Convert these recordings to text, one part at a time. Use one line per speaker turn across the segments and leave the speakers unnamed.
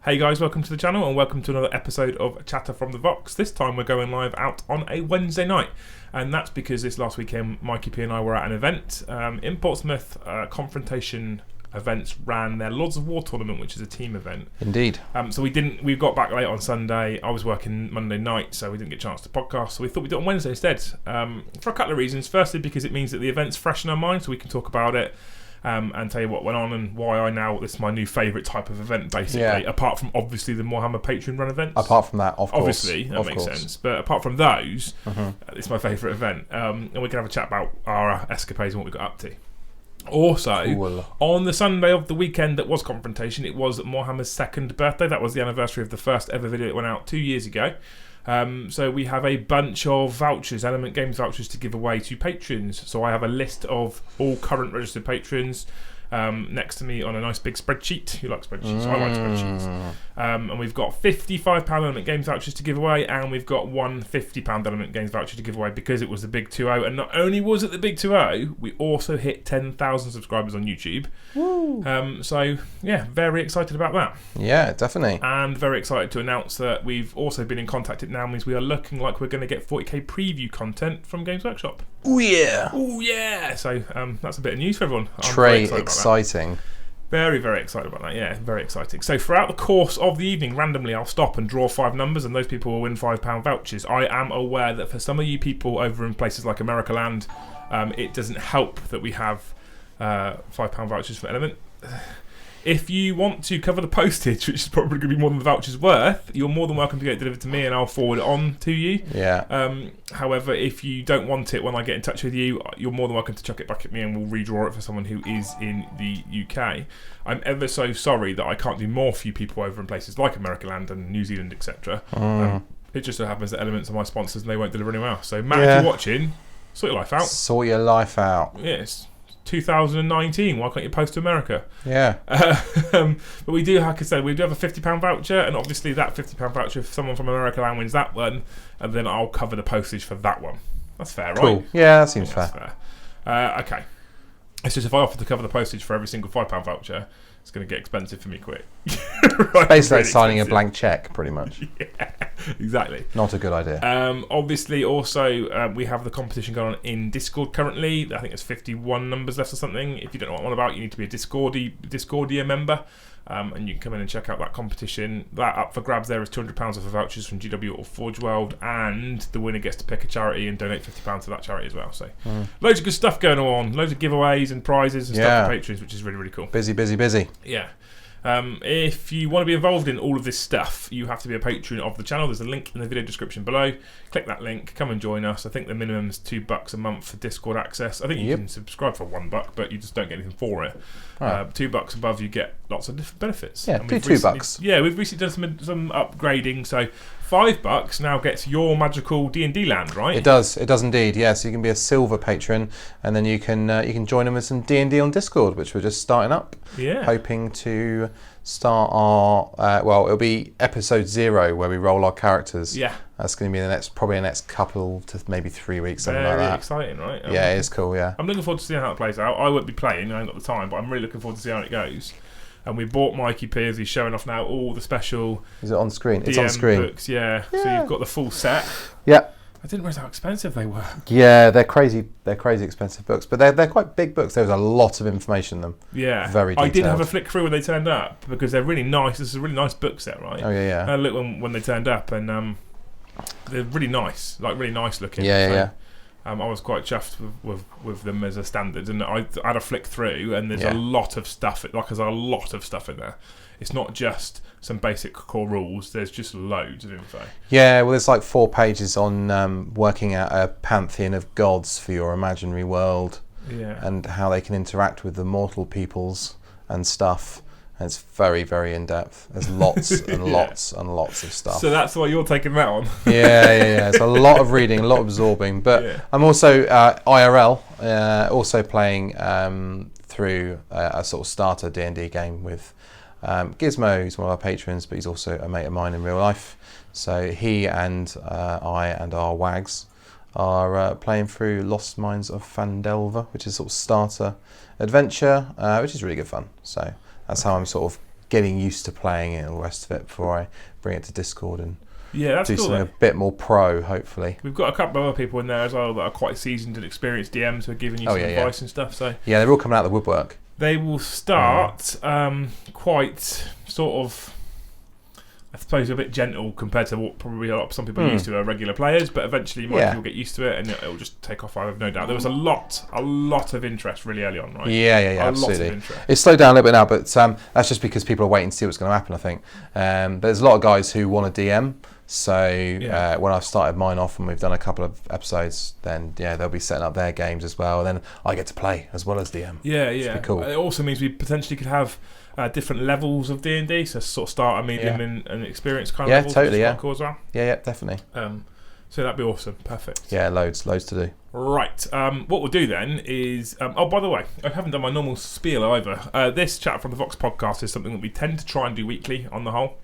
Hey guys, welcome to the channel and welcome to another episode of Chatter from the Vox. This time we're going live out on a Wednesday night, and that's because this last weekend Mikey P and I were at an event in Portsmouth. Confrontation events ran their Lords of War tournament, which is a team event.
Indeed.
So we got back late on Sunday. I was working Monday night, so we didn't get a chance to podcast. So we thought we'd do it on Wednesday instead, for a couple of reasons. Firstly, because it means that the event's fresh in our mind, so we can talk about it. And tell you what went on and why this is my new favourite type of event, basically. Yeah. Apart from obviously the Warhammer Patreon run events.
Apart from that, of course.
Obviously, that makes sense. But apart from those, it's my favourite event. And we can have a chat about our escapades and what we got up to. Also, cool. On the Sunday of the weekend that was Confrontation, it was Warhammer's second birthday. That was the anniversary of the first ever video that went out 2 years ago. So we have a bunch of vouchers, Element Games vouchers, to give away to patrons. So I have a list of all current registered patrons next to me on a nice big spreadsheet. You like spreadsheets? I like spreadsheets. And we've got £55 Element Games vouchers to give away, and we've got one £50 Element Games voucher to give away because it was the big 2-0. And not only was it the big 2-0, we also hit 10,000 subscribers on YouTube. So yeah, very excited about that.
Yeah, definitely.
And very excited to announce that we've also been in contact. It now means we are looking like we're going to get 40k preview content from Games Workshop.
Oh yeah!
Oh yeah! So that's a bit of news for everyone.
Very exciting.
Very, very excited about that. Yeah, very exciting. So throughout the course of the evening, randomly I'll stop and draw 5 numbers, and those people will win £5 vouchers. I am aware that for some of you people over in places like America Land, it doesn't help that we have £5 vouchers for Element. If you want to cover the postage, which is probably going to be more than the voucher's worth, you're more than welcome to get it delivered to me and I'll forward it on to you.
Yeah.
However, if you don't want it when I get in touch with you, you're more than welcome to chuck it back at me and we'll redraw it for someone who is in the UK. I'm ever so sorry that I can't do more for you people over in places like America Land and New Zealand, etc. It just so happens that Elements are my sponsors and they won't deliver anywhere else. So, Matt, if you're watching, sort your life out.
Sort your life out.
Yes. 2019, why can't you post to America?
Yeah.
But we do, like I said, we do have a £50 voucher, and obviously that £50 voucher, if someone from America Land wins that one, and then I'll cover the postage for that one. That's fair, right?
Cool. Yeah, that seems fair.
Okay. It's just if I offer to cover the postage for every single £5 voucher, it's going to get expensive for me quick.
Right, basically like signing a blank cheque, pretty much.
Yeah, exactly.
Not a good idea.
Obviously, also, we have the competition going on in Discord currently. I think there's 51 numbers left or something. If you don't know what I'm on about, you need to be a Discordia member. And you can come in and check out that competition. That up for grabs there is £200 worth of vouchers from GW or Forge World, and the winner gets to pick a charity and donate £50 to that charity as well. So loads of good stuff going on, loads of giveaways and prizes and stuff for patrons, which is really, really cool.
Busy, busy, busy.
Yeah. If you want to be involved in all of this stuff, you have to be a patron of the channel. There's a link in the video description below. Click that link, come and join us. I think the minimum is $2 a month for Discord access. I think you can subscribe for $1, but you just don't get anything for it. Right. $2 above, you get lots of different benefits.
Yeah, do $2.
Yeah, we've recently done some upgrading. So $5 now gets your magical D&D land, right?
It does indeed. Yeah, so you can be a silver patron, and then you can join them with some D&D on Discord, which we're just starting up.
Yeah,
hoping to start our it'll be episode 0 where we roll our characters.
Yeah,
that's going to be probably the next couple to maybe 3 weeks, something like that.
Very exciting, right?
Yeah, it is cool. Yeah,
I'm looking forward to seeing how it plays out. I won't be playing, I ain't got the time, but I'm really looking forward to seeing how it goes. And we bought Mikey P, as he's showing off now, all the special.
Is it on screen?
DM
it's on screen.
Books, yeah. So you've got the full set.
Yeah.
I didn't realise how expensive they were.
Yeah, they're crazy. They're crazy expensive books, but they're quite big books. There's a lot of information in them.
Yeah,
very detailed.
I did have a flick through when they turned up because they're really nice. This is a really nice book set, right?
Oh yeah.
I looked when they turned up, and they're really nice, like really nice looking.
Yeah.
I was quite chuffed with them as a standard, and I had a flick through, and there's a lot of stuff. There's a lot of stuff in there. It's not just some basic core rules. There's just loads of info.
Yeah, well, there's like 4 pages on working out a pantheon of gods for your imaginary world.
Yeah.
And how they can interact with the mortal peoples and stuff. And it's very, very in depth. There's lots and lots and lots of stuff.
So that's why you're taking that on.
Yeah. It's a lot of reading, a lot of absorbing. But I'm also IRL, also playing through a sort of starter D&D game with Gizmo, who's one of our patrons, but he's also a mate of mine in real life. So he and I and our wags are playing through Lost Mines of Phandelver, which is sort of starter adventure, which is really good fun. So that's how I'm sort of getting used to playing it and all the rest of it before I bring it to Discord and
that's
do
cool,
something a bit more pro, hopefully.
We've got a couple of other people in there as well that are quite seasoned and experienced DMs who are giving you some advice and stuff. So
yeah, they're all coming out of the woodwork.
They will start quite sort of, I suppose, a bit gentle compared to what probably some people are used to, are regular players, but eventually you'll get used to it and it'll just take off, I have no doubt. There was a lot of interest really early on, right?
Yeah, absolutely.
Lot of interest. It's
slowed down a little bit now, but that's just because people are waiting to see what's going to happen, I think. There's a lot of guys who want to DM, so when I've started mine off and we've done a couple of episodes, then they'll be setting up their games as well, and then I get to play as well as DM.
Yeah.
Cool.
It also means we potentially could have different levels of D&D, so sort of starter, medium, and experience kind of levels.
Totally,
cool as well.
Yeah, definitely.
So that'd be awesome. Perfect.
Yeah, loads to do.
Right. What we'll do then is... by the way, I haven't done my normal spiel either. This chat from the Vox podcast is something that we tend to try and do weekly on the whole.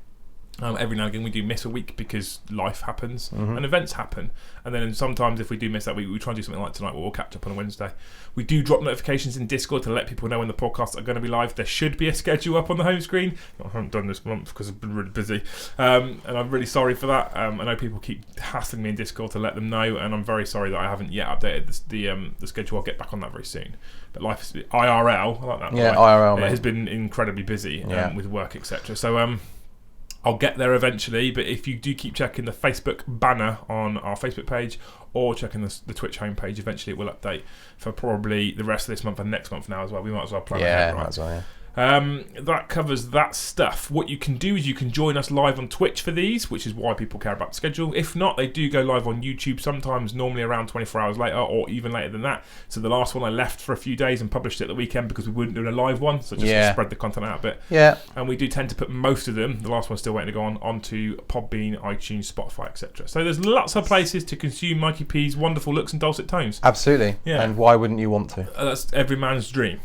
Every now and again we do miss a week because life happens and events happen, and then sometimes if we do miss that week, we try and do something like tonight where we'll catch up on a Wednesday. We do drop notifications in Discord to let people know when the podcasts are going to be live. There should be a schedule up on the home screen. I haven't done this month because I've been really busy, and I'm really sorry for that. I know people keep hassling me in Discord to let them know, and I'm very sorry that I haven't yet updated the schedule. I'll get back on that very soon. But life is IRL, I like that.
Yeah, IRL.
It has been incredibly busy with work, etc. So I'll get there eventually, but if you do keep checking the Facebook banner on our Facebook page or checking the Twitch homepage, eventually it will update for probably the rest of this month and next month now as well. We might as well plan ahead, right?
Might as well, yeah.
That covers that stuff. What you can do is you can join us live on Twitch for these, which is why people care about the schedule. If not, they do go live on YouTube sometimes, normally around 24 hours later or even later than that. So the last one I left for a few days and published it at the weekend because we wouldn't do a live one, so just to spread the content out a bit.
Yeah.
And we do tend to put most of them, the last one's still waiting to go onto Podbean, iTunes, Spotify, etc. So there's lots of places to consume Mikey P's wonderful looks and dulcet tones.
Absolutely.
Yeah.
And why wouldn't you want to?
That's every man's dream.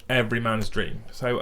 Every man's dream. So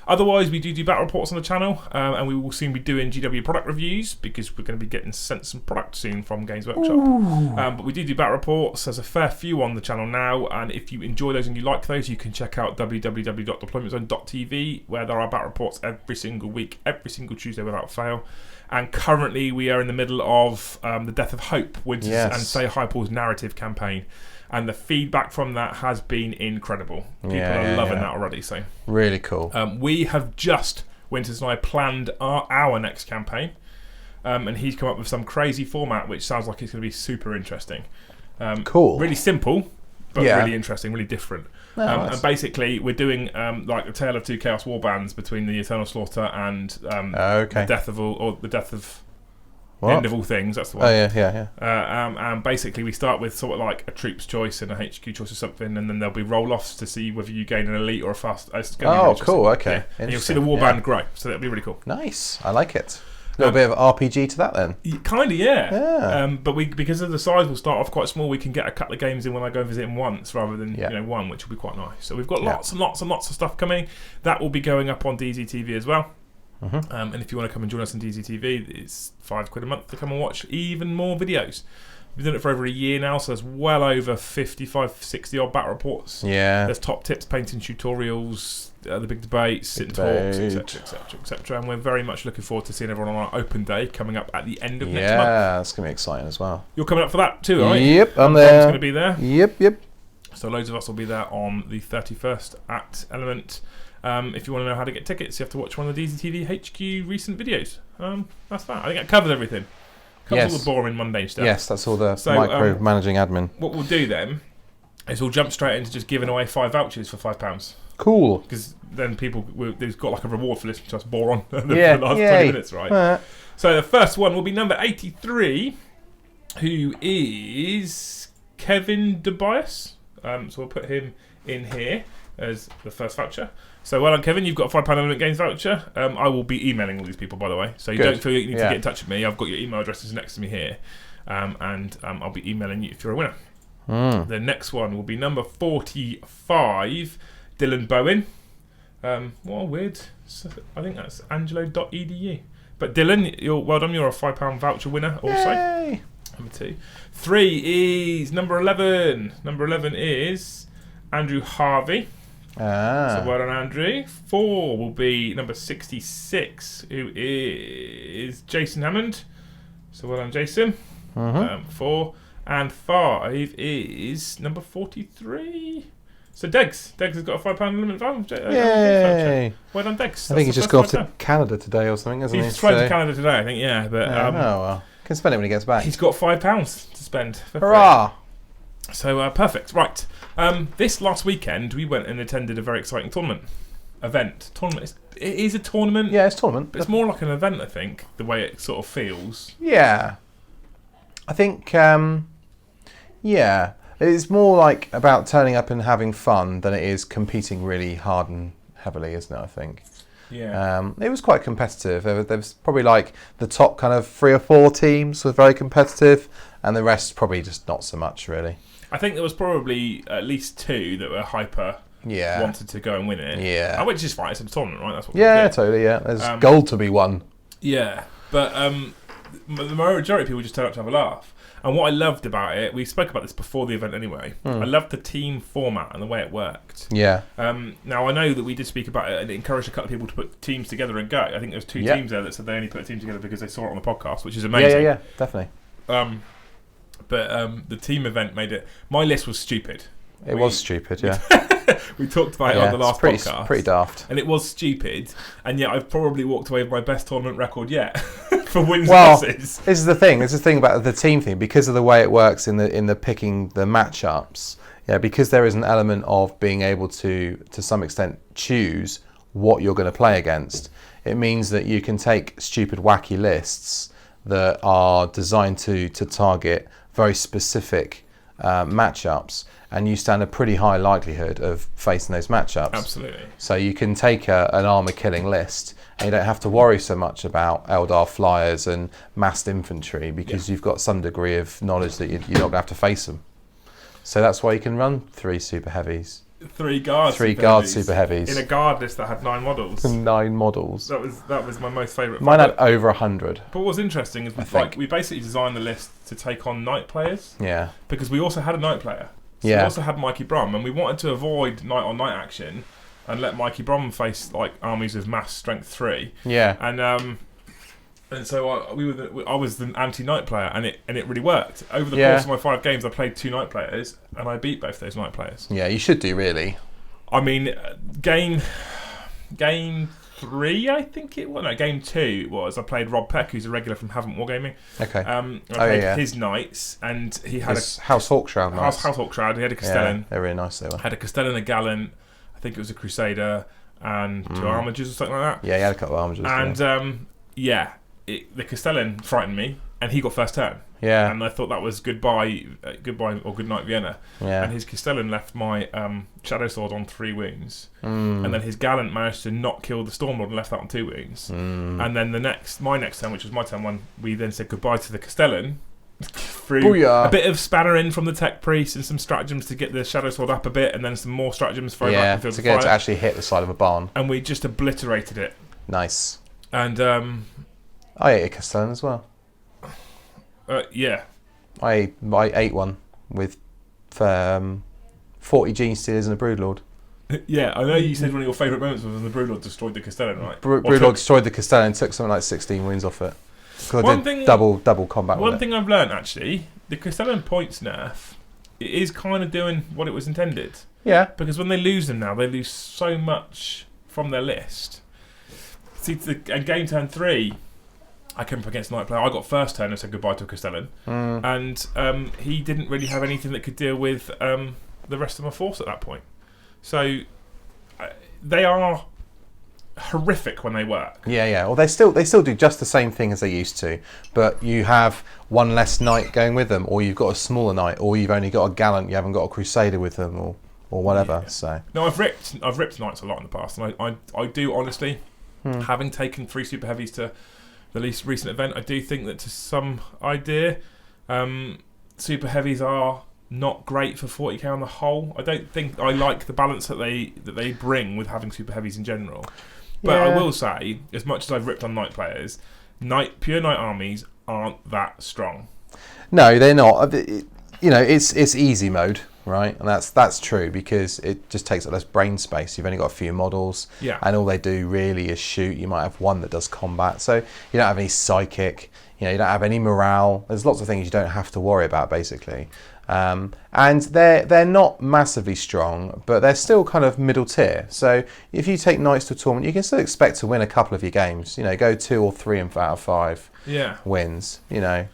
otherwise we do battle reports on the channel, and we will soon be doing GW product reviews because we're going to be getting sent some product soon from Games Workshop. But we do battle reports. There's a fair few on the channel now, and if you enjoy those and you like those, you can check out www.deploymentzone.tv where there are battle reports every single week, every single Tuesday without fail. And currently we are in the middle of the Death of Hope, Winters and Say Hypal's narrative campaign. And the feedback from that has been incredible. People are loving that already. So
really cool.
We have just, Winters and I, planned our next campaign. And he's come up with some crazy format which sounds like it's going to be super interesting.
Cool.
Really simple, but really interesting, really different.
Nice.
And basically we're doing like a tale of two Chaos Warbands between the Eternal Slaughter and the Death of the End of All Things, that's the one. And basically we start with sort of like a troop's choice and a HQ choice or something, and then there'll be roll-offs to see whether you gain an elite or a fast.
Cool, okay.
And you'll see the warband grow, so that'll be really cool.
Nice, I like it. A little bit of RPG to that then.
Kind of, yeah. But because of the size, we'll start off quite small. We can get a couple of games in when I go visit him once rather than one, which will be quite nice. So we've got lots and lots and lots of stuff coming. That will be going up on DZTV as well. And if you want to come and join us on DZTV, it's £5 a month to come and watch even more videos. We've done it for over a year now, so there's well over 55, 60 odd battle reports. Yeah. There's top tips, painting tutorials, the big debates, sit and talks, etc. And we're very much looking forward to seeing everyone on our open day coming up at the end of next month. Yeah,
that's going to be exciting as well.
You're coming up for that too, right?
Yep, I'm there.
Tom's going to be there.
Yep.
So loads of us will be there on the 31st at Element. If you want to know how to get tickets, you have to watch one of the DZTV HQ recent videos. That's that. I think that covers everything. Covers all the boring, mundane stuff.
Yes, that's all the micro-managing admin.
What we'll do then is we'll jump straight into just giving away 5 vouchers for £5.
Cool.
Because then they've got like a reward for listening to us bore on the last 20 minutes, right? So the first one will be number 83, who is Kevin DeBias. So we'll put him in here as the first voucher. So well done, Kevin. You've got a £5 Element Games voucher. I will be emailing all these people, by the way. So you don't feel you need to get in touch with me. I've got your email addresses next to me here. And I'll be emailing you if you're a winner. The next one will be number 45, Dylan Bowen. What weird. I think that's angelo.edu. But Dylan, well done. You're a £5 voucher winner also.
Yay.
Number 2. 3 is number 11. Number 11 is Andrew Harvey.
Ah.
So well done, Andrew. 4 will be number 66, who is Jason Hammond. So well done, Jason. 4. And 5 is number 43. So Degs has got a £5 limit valve.
Yay!
Well done, Degs.
I think he's just gone off to Canada today or something, hasn't he?
He's flown to Canada today, I think, yeah. But
well. Can spend it when he gets back.
He's got £5 to spend.
Hurrah!
So, perfect. Right. This last weekend, we went and attended a very exciting tournament. Tournament. It is a tournament.
Yeah, it's a tournament.
But it's more like an event, I think, the way it sort of feels.
Yeah. I think, it's more like about turning up and having fun than it is competing really hard and heavily, isn't it, I think?
Yeah.
It was quite competitive. There was probably like the top kind of 3 or 4 teams were very competitive, and the rest probably just not so much, really.
I think there was probably at least 2 that were hyper wanted to go and win it.
Yeah.
Which is fine, it's a tournament, right? That's what
totally, yeah. There's gold to be won.
Yeah. But the majority of people just turn up to have a laugh. And what I loved about it, we spoke about this before the event anyway, I loved the team format and the way it worked.
Yeah.
Now, I know that we did speak about it and encouraged a couple of people to put teams together and go. I think there was 2 teams there that said they only put a team together because they saw it on the podcast, which is amazing.
Yeah, definitely.
But the team event made it... My list was stupid.
It was stupid, yeah.
We talked about it on the last podcast.
Pretty daft.
And it was stupid, and yet I've probably walked away with my best tournament record yet for wins and losses.
This is the thing. This is the thing about the team thing, because of the way it works in the picking the matchups. Yeah, because there is an element of being able to some extent choose what you're going to play against. It means that you can take stupid, wacky lists that are designed to target very specific matchups, and you stand a pretty high likelihood of facing those matchups.
Absolutely.
So you can take an armour-killing list, and you don't have to worry so much about Eldar flyers and massed infantry, because you've got some degree of knowledge that you're not going to have to face them. So that's why you can run 3 super heavies.
3 guard
super heavies.
In a guard list that had 9 models.
9 models.
That was my most favourite.
Mine had over 100.
But what was interesting is we basically designed the list to take on knight players.
Yeah.
Because we also had a knight player. So we also had Mikey Brum, and we wanted to avoid knight on knight action and let Mikey Brum face like armies of mass strength 3.
Yeah.
And so I was the anti-knight player, and it really worked. Over the course of my 5 games, I played 2 knight players, and I beat both those knight players.
Yeah, you should do, really.
I mean, game 3, I think it was. No, game 2 it was. I played Rob Peck, who's a regular from Haven't Wargaming.
Okay.
I played his knights, and he had
his House Hawkshroud knights.
House Hawkshroud. He had a Castellan.
Yeah, they're really nice, they were.
Had a Castellan, a Gallant. I think it was a Crusader, and 2 Armigers or something like that.
Yeah, he had a couple of Armigers.
And the Castellan frightened me, and he got first turn.
Yeah.
And I thought that was goodbye or good night Vienna.
Yeah.
And his Castellan left my Shadow Sword on 3 wounds. And then his Gallant managed to not kill the Stormlord and left that on 2 wounds. And then my next turn, which was my turn 1, we then said goodbye to the Castellan through a bit of spanner in from the Tech Priest and some stratagems to get the Shadow Sword up a bit, and then some more stratagems for back
to get it to actually hit the side of a barn.
And we just obliterated it.
Nice.
And
I ate a Castellan as well.
Yeah.
I ate one with 40 Gene Stealers and a Broodlord.
Yeah, I know you said one of your favourite moments was when the Broodlord destroyed the Castellan, right?
Broodlord destroyed the Castellan and took something like 16 wounds off it. Double combat.
One thing I've learned, actually, the Castellan points nerf, it is kind of doing what it was intended.
Yeah.
Because when they lose them now, they lose so much from their list. See, and game turn 3, I came up against a knight player. I got first turn and said goodbye to a Castellan. And he didn't really have anything that could deal with the rest of my force at that point. So they are horrific when they work.
Yeah. Well, they still do just the same thing as they used to, but you have one less knight going with them, or you've got a smaller knight, or you've only got a Gallant, you haven't got a Crusader with them, or whatever. Yeah. So
no, I've ripped knights a lot in the past, and I do honestly, having taken 3 super heavies to the least recent event, I do think that to some idea, super heavies are not great for 40k on the whole. I don't think I like the balance that they bring with having super heavies in general. But I will say, as much as I've ripped on knight players, pure knight armies aren't that strong.
No, they're not. It's easy mode, right? And that's true because it just takes up less brain space. You've only got a few models, and all they do really is shoot. You might have one that does combat, so you don't have any psychic. You don't have any morale. There's lots of things you don't have to worry about, basically. And they're not massively strong, but they're still kind of middle tier. So if you take knights to a tournament, you can still expect to win a couple of your games. Go 2 or 3 out of 5 wins. And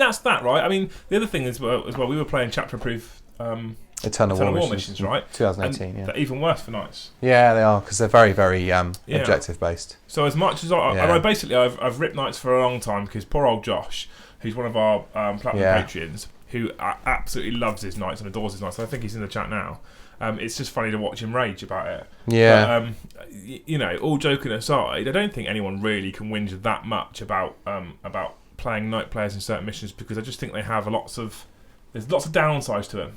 that's that, right? I mean, the other thing as well, we were playing chapter-proof
Eternal War missions,
right?
2018,
They're even worse for knights.
Yeah, they are, because they're very, very objective-based.
So as much as I've ripped knights for a long time, because poor old Josh, who's one of our Platinum Patreons, who absolutely loves his knights and adores his knights. I think he's in the chat now. It's just funny to watch him rage about it.
Yeah.
But, all joking aside, I don't think anyone really can whinge that much about playing knight players in certain missions, because I just think they have there's lots of downsides to them.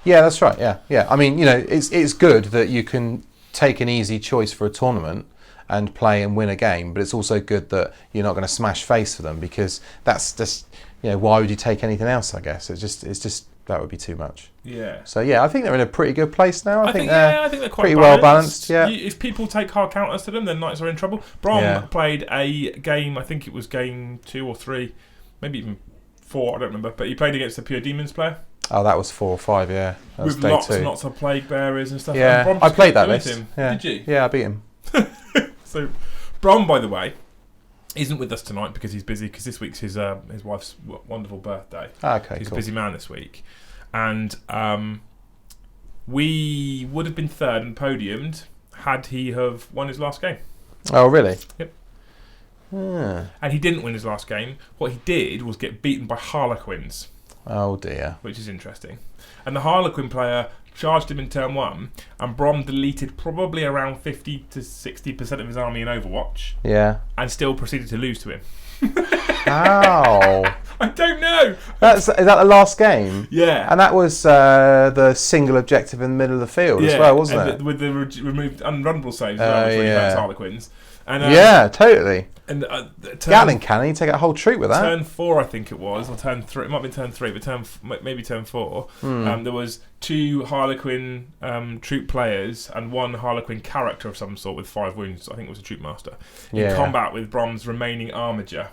Yeah, that's right. Yeah. I mean, it's good that you can take an easy choice for a tournament and play and win a game, but it's also good that you're not going to smash face for them, because that's just, why would you take anything else? I guess it's just that would be too much.
Yeah.
So I think they're in a pretty good place now. I think they're
quite
pretty well balanced. Yeah.
If people take hard counters to them, then knights are in trouble. Brom played a game. I think it was game 2 or 3, maybe even 4. I don't remember. But he played against the Pure Demons player.
Oh, that was 4 or 5. Yeah. That was
with
day
lots
2.
and lots of plague bearers and stuff.
Yeah.
And
I played that list.
Him.
Yeah.
Did you?
Yeah, I beat him.
So, Brom, by the way, isn't with us tonight because he's busy, because this week's his wife's wonderful birthday.
Okay,
he's
cool.
a busy man this week. And we would have been third and podiumed had he have won his last game.
Oh, really?
Yep.
Yeah.
And he didn't win his last game. What he did was get beaten by Harlequins.
Oh, dear.
Which is interesting. And the Harlequin player charged him in turn 1, and Brom deleted probably around 50 to 60% of his army in Overwatch.
Yeah.
And still proceeded to lose to him.
How?
I don't know.
Is that the last game?
Yeah.
And that was the single objective in the middle of the field as well, wasn't it?
With the removed unrunnable saves as well, which really hurts Harlequins. And,
yeah, totally.
And
Gatling cannon, you take a whole troop with that.
Turn 4, I think it was, or turn 3. It might have been turn 3, but maybe turn 4. There was 2 Harlequin troop players and 1 Harlequin character of some sort with 5 wounds. I think it was a troop master in combat with Brom's remaining armiger.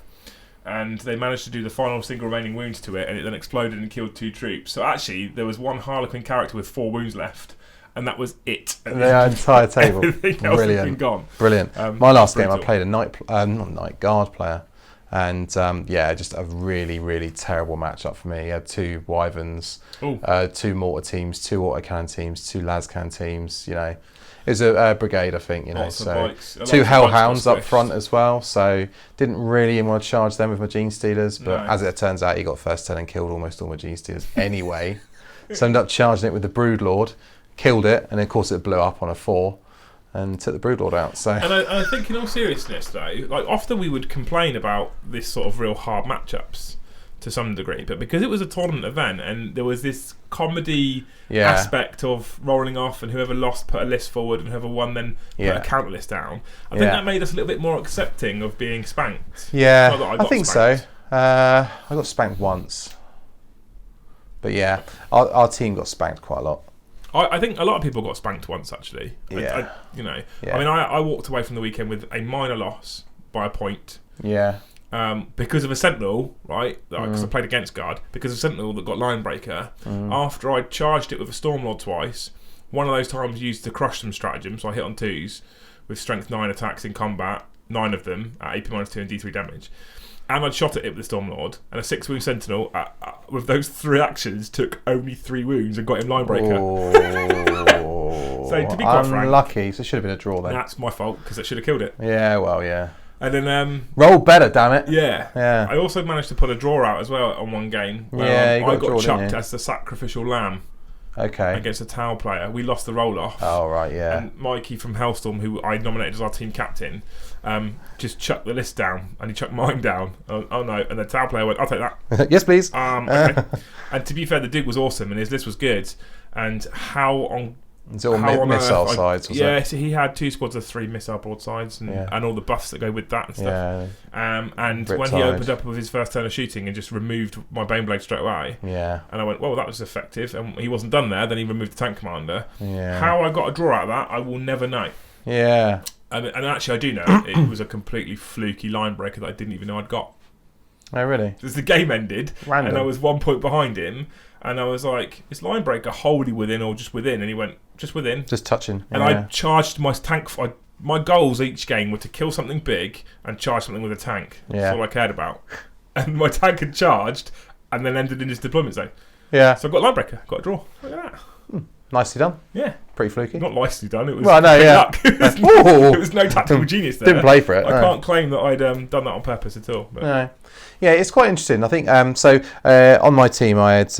And they managed to do the final single remaining wounds to it, and it then exploded and killed 2 troops. So actually, there was 1 Harlequin character with 4 wounds left, and that was it.
The entire table.
Brilliant. Gone.
Brilliant. My last game, I played a not guard player, and just a really, really terrible matchup for me. He had 2 wyverns, 2 mortar teams, 2 autocannon teams, 2 lascan teams. It was a brigade, I think. So 2 hellhounds up front as well. So didn't really want to charge them with my gene stealers, but as it turns out, he got first turn and killed almost all my gene stealers anyway. So I ended up charging it with the Broodlord. Killed it, and of course it blew up on a 4 and took the Broodlord out. So,
and I think in all seriousness though, like often we would complain about this sort of real hard matchups to some degree, but because it was a tournament event and there was this comedy aspect of rolling off, and whoever lost put a list forward and whoever won then put a counter list down, I think that made us a little bit more accepting of being spanked.
Yeah, I think spanked. So. I got spanked once, but our team got spanked quite a lot.
I think a lot of people got spanked once, actually. I mean, I walked away from the weekend with a minor loss by a point.
Yeah.
Because of a Sentinel, right? Because I played against guard. Because of a Sentinel that got Linebreaker. After I charged it with a Stormlord twice, one of those times used the Crush Them stratagem, so I hit on 2s with Strength 9 attacks in combat, 9 of them at AP-2 and D3 damage. And I'd shot at it with the Stormlord, and a 6-wound Sentinel with those 3 actions took only 3 wounds and got him Linebreaker. So to be quite frank,
unlucky. So it should have been a draw then.
That's my fault because it should have killed it.
Yeah, well, yeah.
And then
roll better, damn it.
Yeah. I also managed to pull a draw out as well on one game. Where I got chucked as the sacrificial lamb.
Okay.
Against a Tau player. We lost the roll off.
Oh, right, yeah.
And Mikey from Hellstorm, who I nominated as our team captain, just chucked the list down, and he chucked mine down. Oh no. And the Tau player went, I'll take that.
Yes, please.
Okay. And to be fair, the Duke was awesome, and his list was good. And how on
Is it all missile sides? Was
yeah,
it?
so he had 2 squads of 3 missile broadsides and all the buffs that go with that and stuff. Yeah. And when he opened up with his first turn of shooting and just removed my Baneblade straight away, and I went, well, that was effective. And he wasn't done there. Then he removed the tank commander. Yeah. How I got a draw out of that, I will never know.
Yeah.
And actually, I do know. It was a completely fluky line breaker that I didn't even know I'd got.
Oh, really?
Because the game ended,
Random.
and I was 1 point behind him. And I was like, is line breaker wholly within or just within? And he went, just within.
Just touching.
And I charged my tank. My goals each game were to kill something big and charge something with a tank. Yeah. That's all I cared about. And my tank had charged and then ended in his deployment zone.
Yeah.
So I got line breaker, got a draw. Look at that.
Nicely done.
Yeah.
Pretty fluky.
Not nicely done. It was
luck.
It was no tactical genius there.
Didn't play for it.
I can't claim that I'd done that on purpose at all. But.
No. Yeah, it's quite interesting. I think on my team I had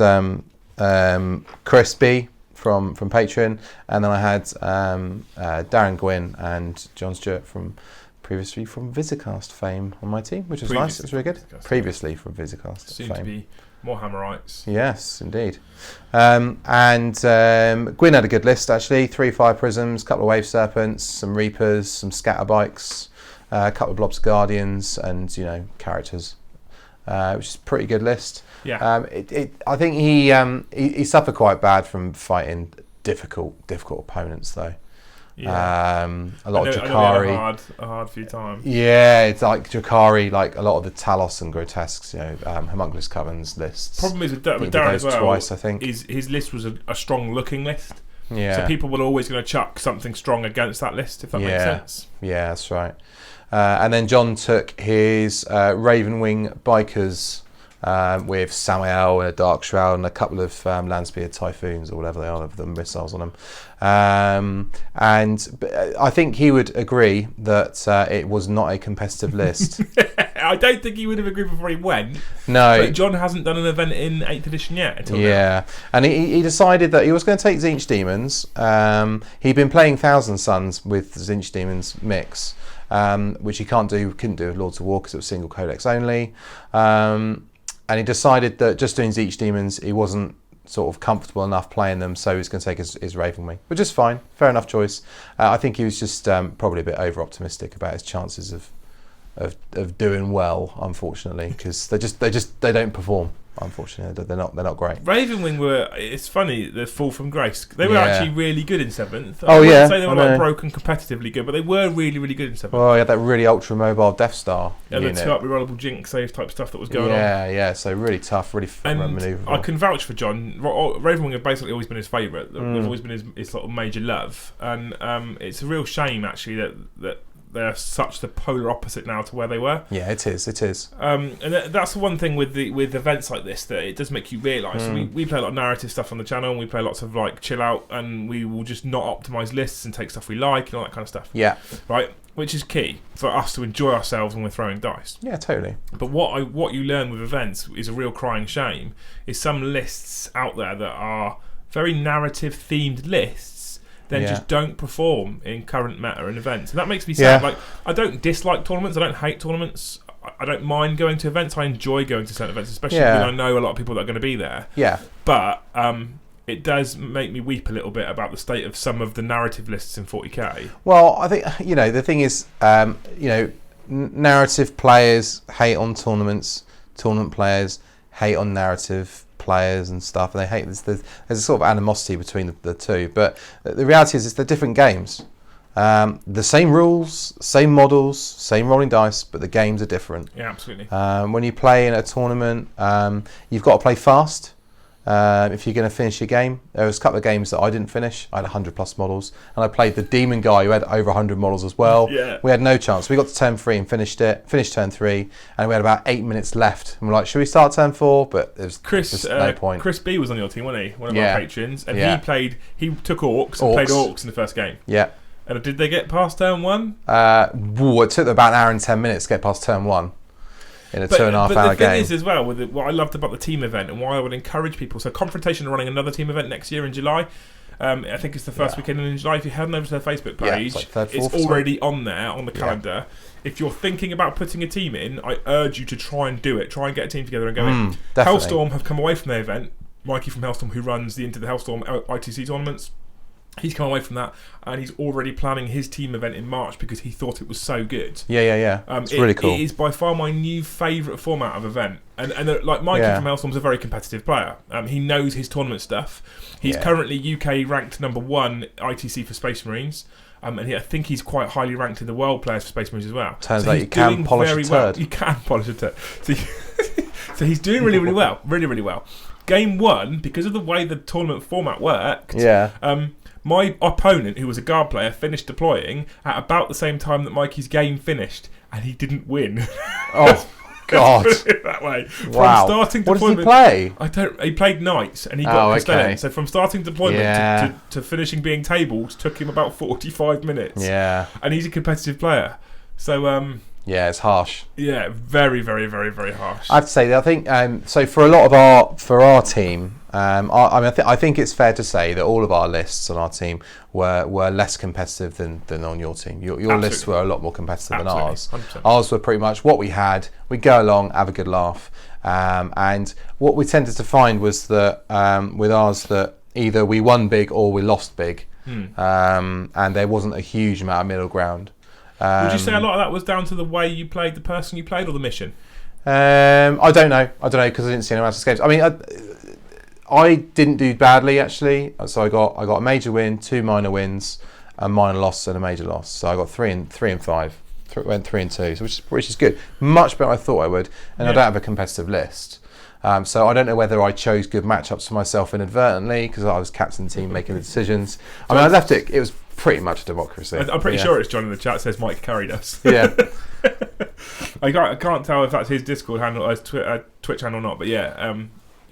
Chris B from Patreon, and then I had Darren Gwynn and John Stewart previously from Visicast fame on my team, which was nice. It was really good. Previously from Visicast
soon
fame.
To be more Hammerites.
Yes, indeed. And Gwyn had a good list actually. 3 fire prisms, a couple of wave serpents, some reapers, some scatter bikes, a couple of blobs guardians, and characters. Which is a pretty good list.
Yeah.
I think he suffered quite bad from fighting difficult opponents though.
Yeah.
A lot of Drakari.
I know a hard few times.
Yeah, it's like Drakari, like a lot of the Talos and Grotesques, Homunculus Coven's lists.
Problem is with Darren as well.
Twice, I think.
His list was a strong looking list.
Yeah.
So people were always going to chuck something strong against that list, if that makes sense.
Yeah, that's right. And then John took his Ravenwing Bikers with Samael and a Dark Shroud and a couple of Landspear Typhoons or whatever they are, of the missiles on them. And I think he would agree that it was not a competitive list.
I don't think he would have agreed before he went.
No.
But John hasn't done an event in 8th edition yet until
now. And he decided that he was going to take Tzeentch Demons. He'd been playing Thousand Suns with Tzeentch Demons mix. Which he couldn't do with Lords of War because it was single codex only. And he decided that just doing Tzeentch Demons, he wasn't sort of comfortable enough playing them, so he was going to take his Ravenwing, which is fine, fair enough choice. I think he was just probably a bit over optimistic about his chances of doing well, unfortunately, because they don't perform. Unfortunately, they're not great.
Ravenwing it's funny, the fall from grace. They were actually really good in 7th.
I wouldn't
say they were broken competitively good, but they were really, really good in 7th.
Well, he had that really ultra mobile Death Star unit.
The 2-up rerollable Jinx save type stuff that was going on.
Yeah, so really tough, really manoeuvrable.
I can vouch for John. Ravenwing have basically always been his favourite. They've always been his sort of major love, and it's a real shame actually that they're such the polar opposite now to where they were.
Yeah, it is.
And that's the one thing with events like this that it does make you realise. We play a lot of narrative stuff on the channel, and we play lots of like chill out, and we will just not optimise lists and take stuff we like and all that kind of stuff.
Yeah.
Right? Which is key for us to enjoy ourselves when we're throwing dice.
Yeah, totally.
But what you learn with events is a real crying shame, is some lists out there that are very narrative themed lists then just don't perform in current meta and events. And that makes me sad. Like, I don't dislike tournaments, I don't hate tournaments, I don't mind going to events, I enjoy going to certain events, especially when I know a lot of people that are going to be there. Yeah. But it does make me weep a little bit about the state of some of the narrative lists in 40k.
Well, I think, the thing is, narrative players hate on tournaments, tournament players hate on narrative players and stuff, and they hate this. There's a sort of animosity between the two, but the reality is they're different games. The same rules, same models, same rolling dice, but the games are different.
Yeah, absolutely.
When you play in a tournament, you've got to play fast. If you're going to finish your game, there was a couple of games that I didn't finish. I had 100 plus models, and I played the demon guy who had over 100 models as well.
Yeah.
We had no chance. We got to turn 3 and finished turn 3, and we had about 8 minutes left. And we're like, should we start turn 4? But there's no point.
Chris B was on your team, wasn't he? One of our patrons, and he took orcs and played orcs in the first game.
Yeah.
And did they get past turn 1?
It took them about an hour and 10 minutes to get past turn 1. In a 2.5 hour game.
But the thing is as well, what I loved about the team event and why I would encourage people, so Confrontation are running another team event next year in July. I think it's the first weekend in July. If you head over to their Facebook page, it's already on there, on the calendar. If you're thinking about putting a team in, I urge you to try and do it. Try and get a team together and go in. Definitely. Hellstorm have come away from their event. Mikey from Hellstorm, who runs the Into the Hellstorm ITC tournaments, He's come away from that, and he's already planning his team event in March because he thought it was so good.
Yeah. It's really cool.
It is by far my new favourite format of event. And like Mikey from Maelstorm's a very competitive player. He knows his tournament stuff. He's currently UK ranked number 1 ITC for Space Marines. I think he's quite highly ranked in the world players for Space Marines as well.
Turns out you can polish a turd.
Well. You can polish a turd. So he's doing really, really well. Really, really well. Game 1, because of the way the tournament format worked, my opponent, who was a guard player, finished deploying at about the same time that Mikey's game finished, and he didn't win.
Oh, God.
Put it that way.
Wow.
From starting
what
deployment,
did he play?
He played knights, and he got Castellan.
okay.
So from starting deployment to finishing being tabled took him about 45 minutes.
Yeah.
And he's a competitive player. So...
yeah, it's harsh.
Yeah, very, very, very, very harsh.
I have to say that I think so. For a lot of our team, I think it's fair to say that all of our lists on our team were less competitive than on your team. Your lists were a lot more competitive than ours.
100%.
Ours were pretty much what we had. We'd go along, have a good laugh, and what we tended to find was that with ours that either we won big or we lost big, and there wasn't a huge amount of middle ground.
Would you say a lot of that was down to the way you played, the person you played, or the mission?
I don't know because I didn't see anyone else's games. I mean, I didn't do badly actually. So I got a major win, 2 minor wins, a minor loss, and a major loss. So I got 3 and 5. Went 3 and 2, so which is good. Much better than I thought I would. And I don't have a competitive list. So I don't know whether I chose good matchups for myself inadvertently because I was captain of the team making the decisions. I mean, I left it. It was pretty much a democracy.
I'm pretty sure it's John in the chat says Mike carried us.
Yeah.
I can't tell if that's his Discord handle or his Twitch handle or not, but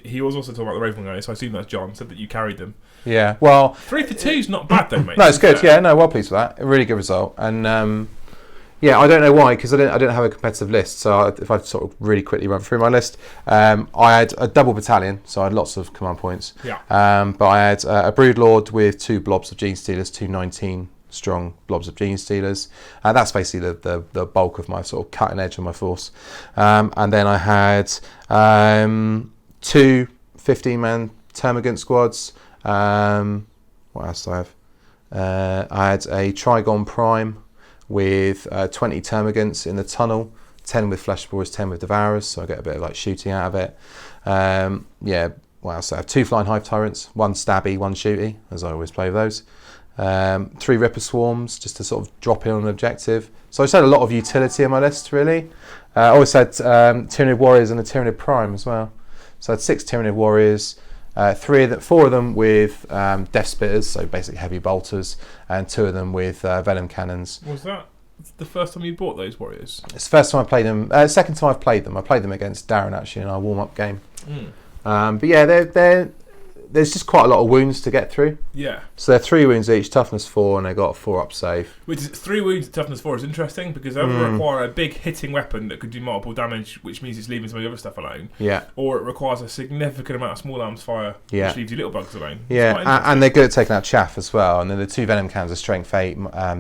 he was also talking about the Raven guy, so I assume that's John. Said that you carried them.
Yeah. Well,
3 for 2 is not bad though, mate.
No, it's good. Yeah. No, well pleased with that. A really good result. And I don't know why because I didn't have a competitive list. So if I sort of really quickly run through my list, I had a double battalion, so I had lots of command points.
Yeah.
But I had a Broodlord with 2 blobs of Gene Stealers, 2 19 strong blobs of Gene Stealers. That's basically the bulk of my sort of cutting edge of my force. And then I had 2 15-man Termagant squads. What else do I have? I had a Trigon Prime with 20 Termagants in the tunnel, 10 with Flesh Borers, 10 with Devourers, so I get a bit of like shooting out of it. What else? I have 2 Flying Hive Tyrants, 1 Stabby, 1 Shooty, as I always play with those. 3 Ripper Swarms, just to sort of drop in on an objective. So I just had a lot of utility on my list, really. I always had Tyranid Warriors and a Tyranid Prime as well. So I had 6 Tyranid Warriors, 4 of them with Death Spitters, so basically heavy bolters, and 2 of them with Venom Cannons.
Was that the first time you bought those Warriors?
It's the first time I played them. Second time I've played them. I played them against Darren actually in our warm-up game. But yeah, there's just quite a lot of wounds to get through.
Yeah.
So they're 3 wounds each, toughness 4, and they got a 4-up save.
Which is 3 wounds and toughness 4 is interesting because they either require a big hitting weapon that could do multiple damage, which means it's leaving some of the other stuff alone.
Yeah.
Or it requires a significant amount of small arms fire, which leaves you little bugs alone.
Yeah, and they're good at taking out chaff as well. And then the 2 Venom Cannons are Strength 8,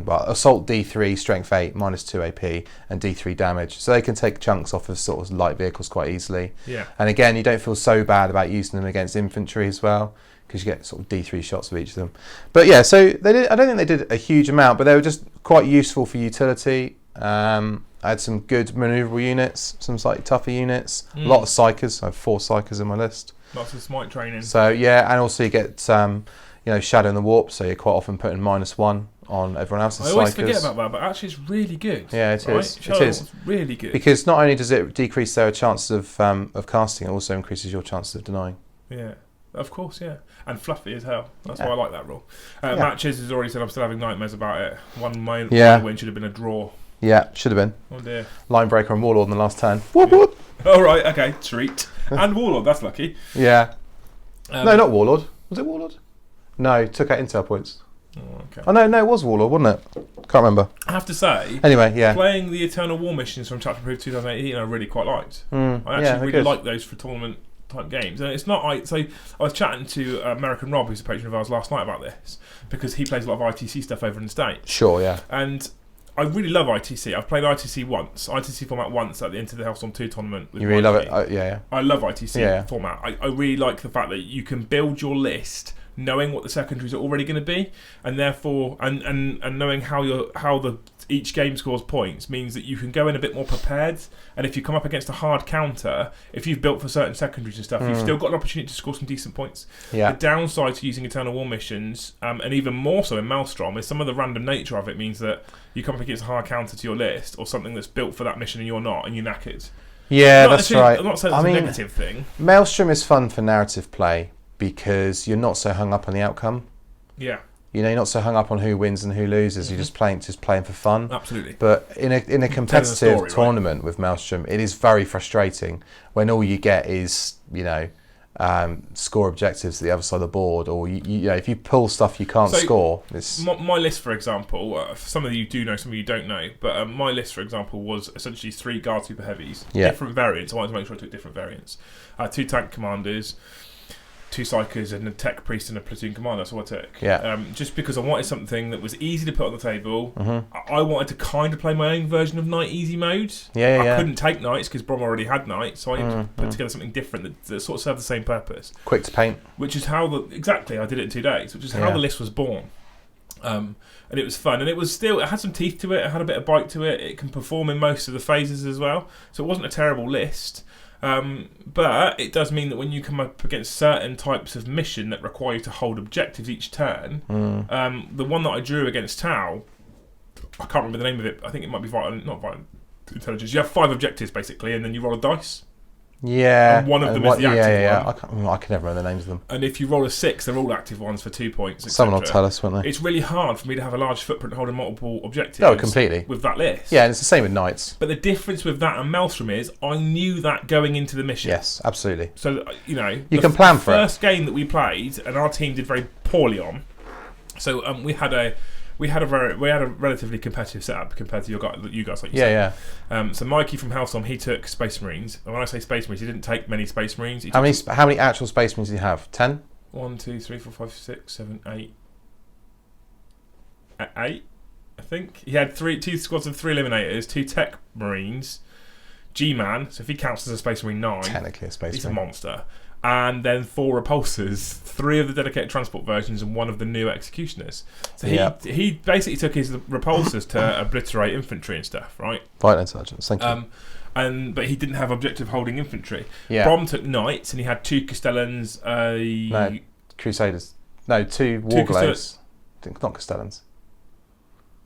Assault D3, Strength 8, -2 AP, and D3 damage. So they can take chunks off of sort of light vehicles quite easily.
Yeah.
And again, you don't feel so bad about using them against infantry as well, because you get sort of D3 shots of each of them. But yeah, so I don't think they did a huge amount, but they were just quite useful for utility. I had some good manoeuvrable units, some slightly tougher units, a lot of Psychers. I have 4 Psychers in my list.
Lots of smite training.
So yeah, and also you get Shadow in the Warp, so you're quite often putting -1 on everyone else's Psychers.
I always forget about that, but actually it's really good.
Yeah, it is.
Shadow is really good.
Because not only does it decrease their chances of casting, it also increases your chances of denying.
Yeah. Of course, yeah. And fluffy as hell. That's why I like that rule. Matches has already said I'm still having nightmares about it. One win should have been a draw.
Yeah, should have been.
Oh dear.
Linebreaker and Warlord in the last turn. Whoop, whoop.
Oh, right, okay. Treat. And Warlord, that's lucky.
Yeah. No, not Warlord. Was it Warlord? No, took out intel points.
Oh, okay.
Oh, no, it was Warlord, wasn't it? Can't remember.
I have to say,
anyway, yeah,
playing the Eternal War missions from Chapter Proof 2018 I really quite liked. I actually really like those for tournament type games, and it's not so I was chatting to American Rob, who's a patron of ours, last night about this because he plays a lot of ITC stuff over in the States.
Sure, yeah.
And I really love ITC. I've played ITC format once at the Into the Hellstorm 2 tournament.
You really love it? Yeah.
I love ITC format. I really like the fact that you can build your list knowing what the secondaries are already going to be, and therefore and knowing how each game scores points means that you can go in a bit more prepared. And if you come up against a hard counter, if you've built for certain secondaries and stuff, you've still got an opportunity to score some decent points. The downside to using Eternal War missions, and even more so in Maelstrom, is some of the random nature of it means that you come up against a hard counter to your list or something that's built for that mission and you're not, and you're knackered.
Yeah, that's right.
I'm not saying it's a negative thing.
Maelstrom is fun for narrative play because you're not so hung up on the outcome.
Yeah.
You know, you're not so hung up on who wins and who loses. You're just playing for fun.
Absolutely.
But in a competitive tournament with Maelstrom, it is very frustrating when all you get is, you know, score objectives to the other side of the board, or you know, if you pull stuff you can't score.
My list, for example, some of you do know, some of you don't know, but my list, for example, was essentially 3 guard super heavies, different variants. I wanted to make sure I took different variants. 2 tank commanders, 2 psychers, and a tech priest and a platoon commander. So I took. Just because I wanted something that was easy to put on the table. I wanted to kind of play my own version of Knight Easy mode. I couldn't take Knights because Brom already had Knights, so I needed to put together something different that sort of served the same purpose.
Quick to paint.
Which is how I did it in 2 days, which is how the list was born. And it was fun, and it had some teeth to it, it had a bit of bite to it, it can perform in most of the phases as well, so it wasn't a terrible list. But it does mean that when you come up against certain types of mission that require you to hold objectives each turn, the one that I drew against Tau, I can't remember the name of it. I think it might be not violent intelligence. You have 5 objectives basically, and then you roll a dice.
Yeah.
And one of them is the active one.
I can never remember the names of them.
And if you roll a 6, they're all active ones for 2 points. Et
Someone will tell us, won't they?
It's really hard for me to have a large footprint holding multiple objectives.
Oh, completely.
With that list.
Yeah, and it's the same with Knights.
But the difference with that and Maelstrom is I knew that going into the mission.
Yes, absolutely.
So, you know,
you can plan for it.
The first game that we played, and our team did very poorly on. So we had a relatively competitive setup compared to you guys, like you said. So Mikey from Hellstorm, he took Space Marines, and when I say Space Marines, he didn't take many Space Marines.
How many actual Space Marines do you have? 10?
1, 2, 3, 4, 5, 6, 7, 8. 8, I think. He had 2 squads of 3 Eliminators, 2 Tech Marines, G-Man, so if he counts as a Space Marine 9,
technically a Space Marine.
He's a monster. And then 4 repulsors, 3 of the dedicated transport versions, and 1 of the new executioners. So he basically took his repulsors to obliterate infantry and stuff, right?
Violent intelligence, thank you.
But he didn't have objective holding infantry.
Yeah.
Brom took knights, and he had 2 Castellans.
No, Crusaders. No, 2 Warglaives. Not Castellans.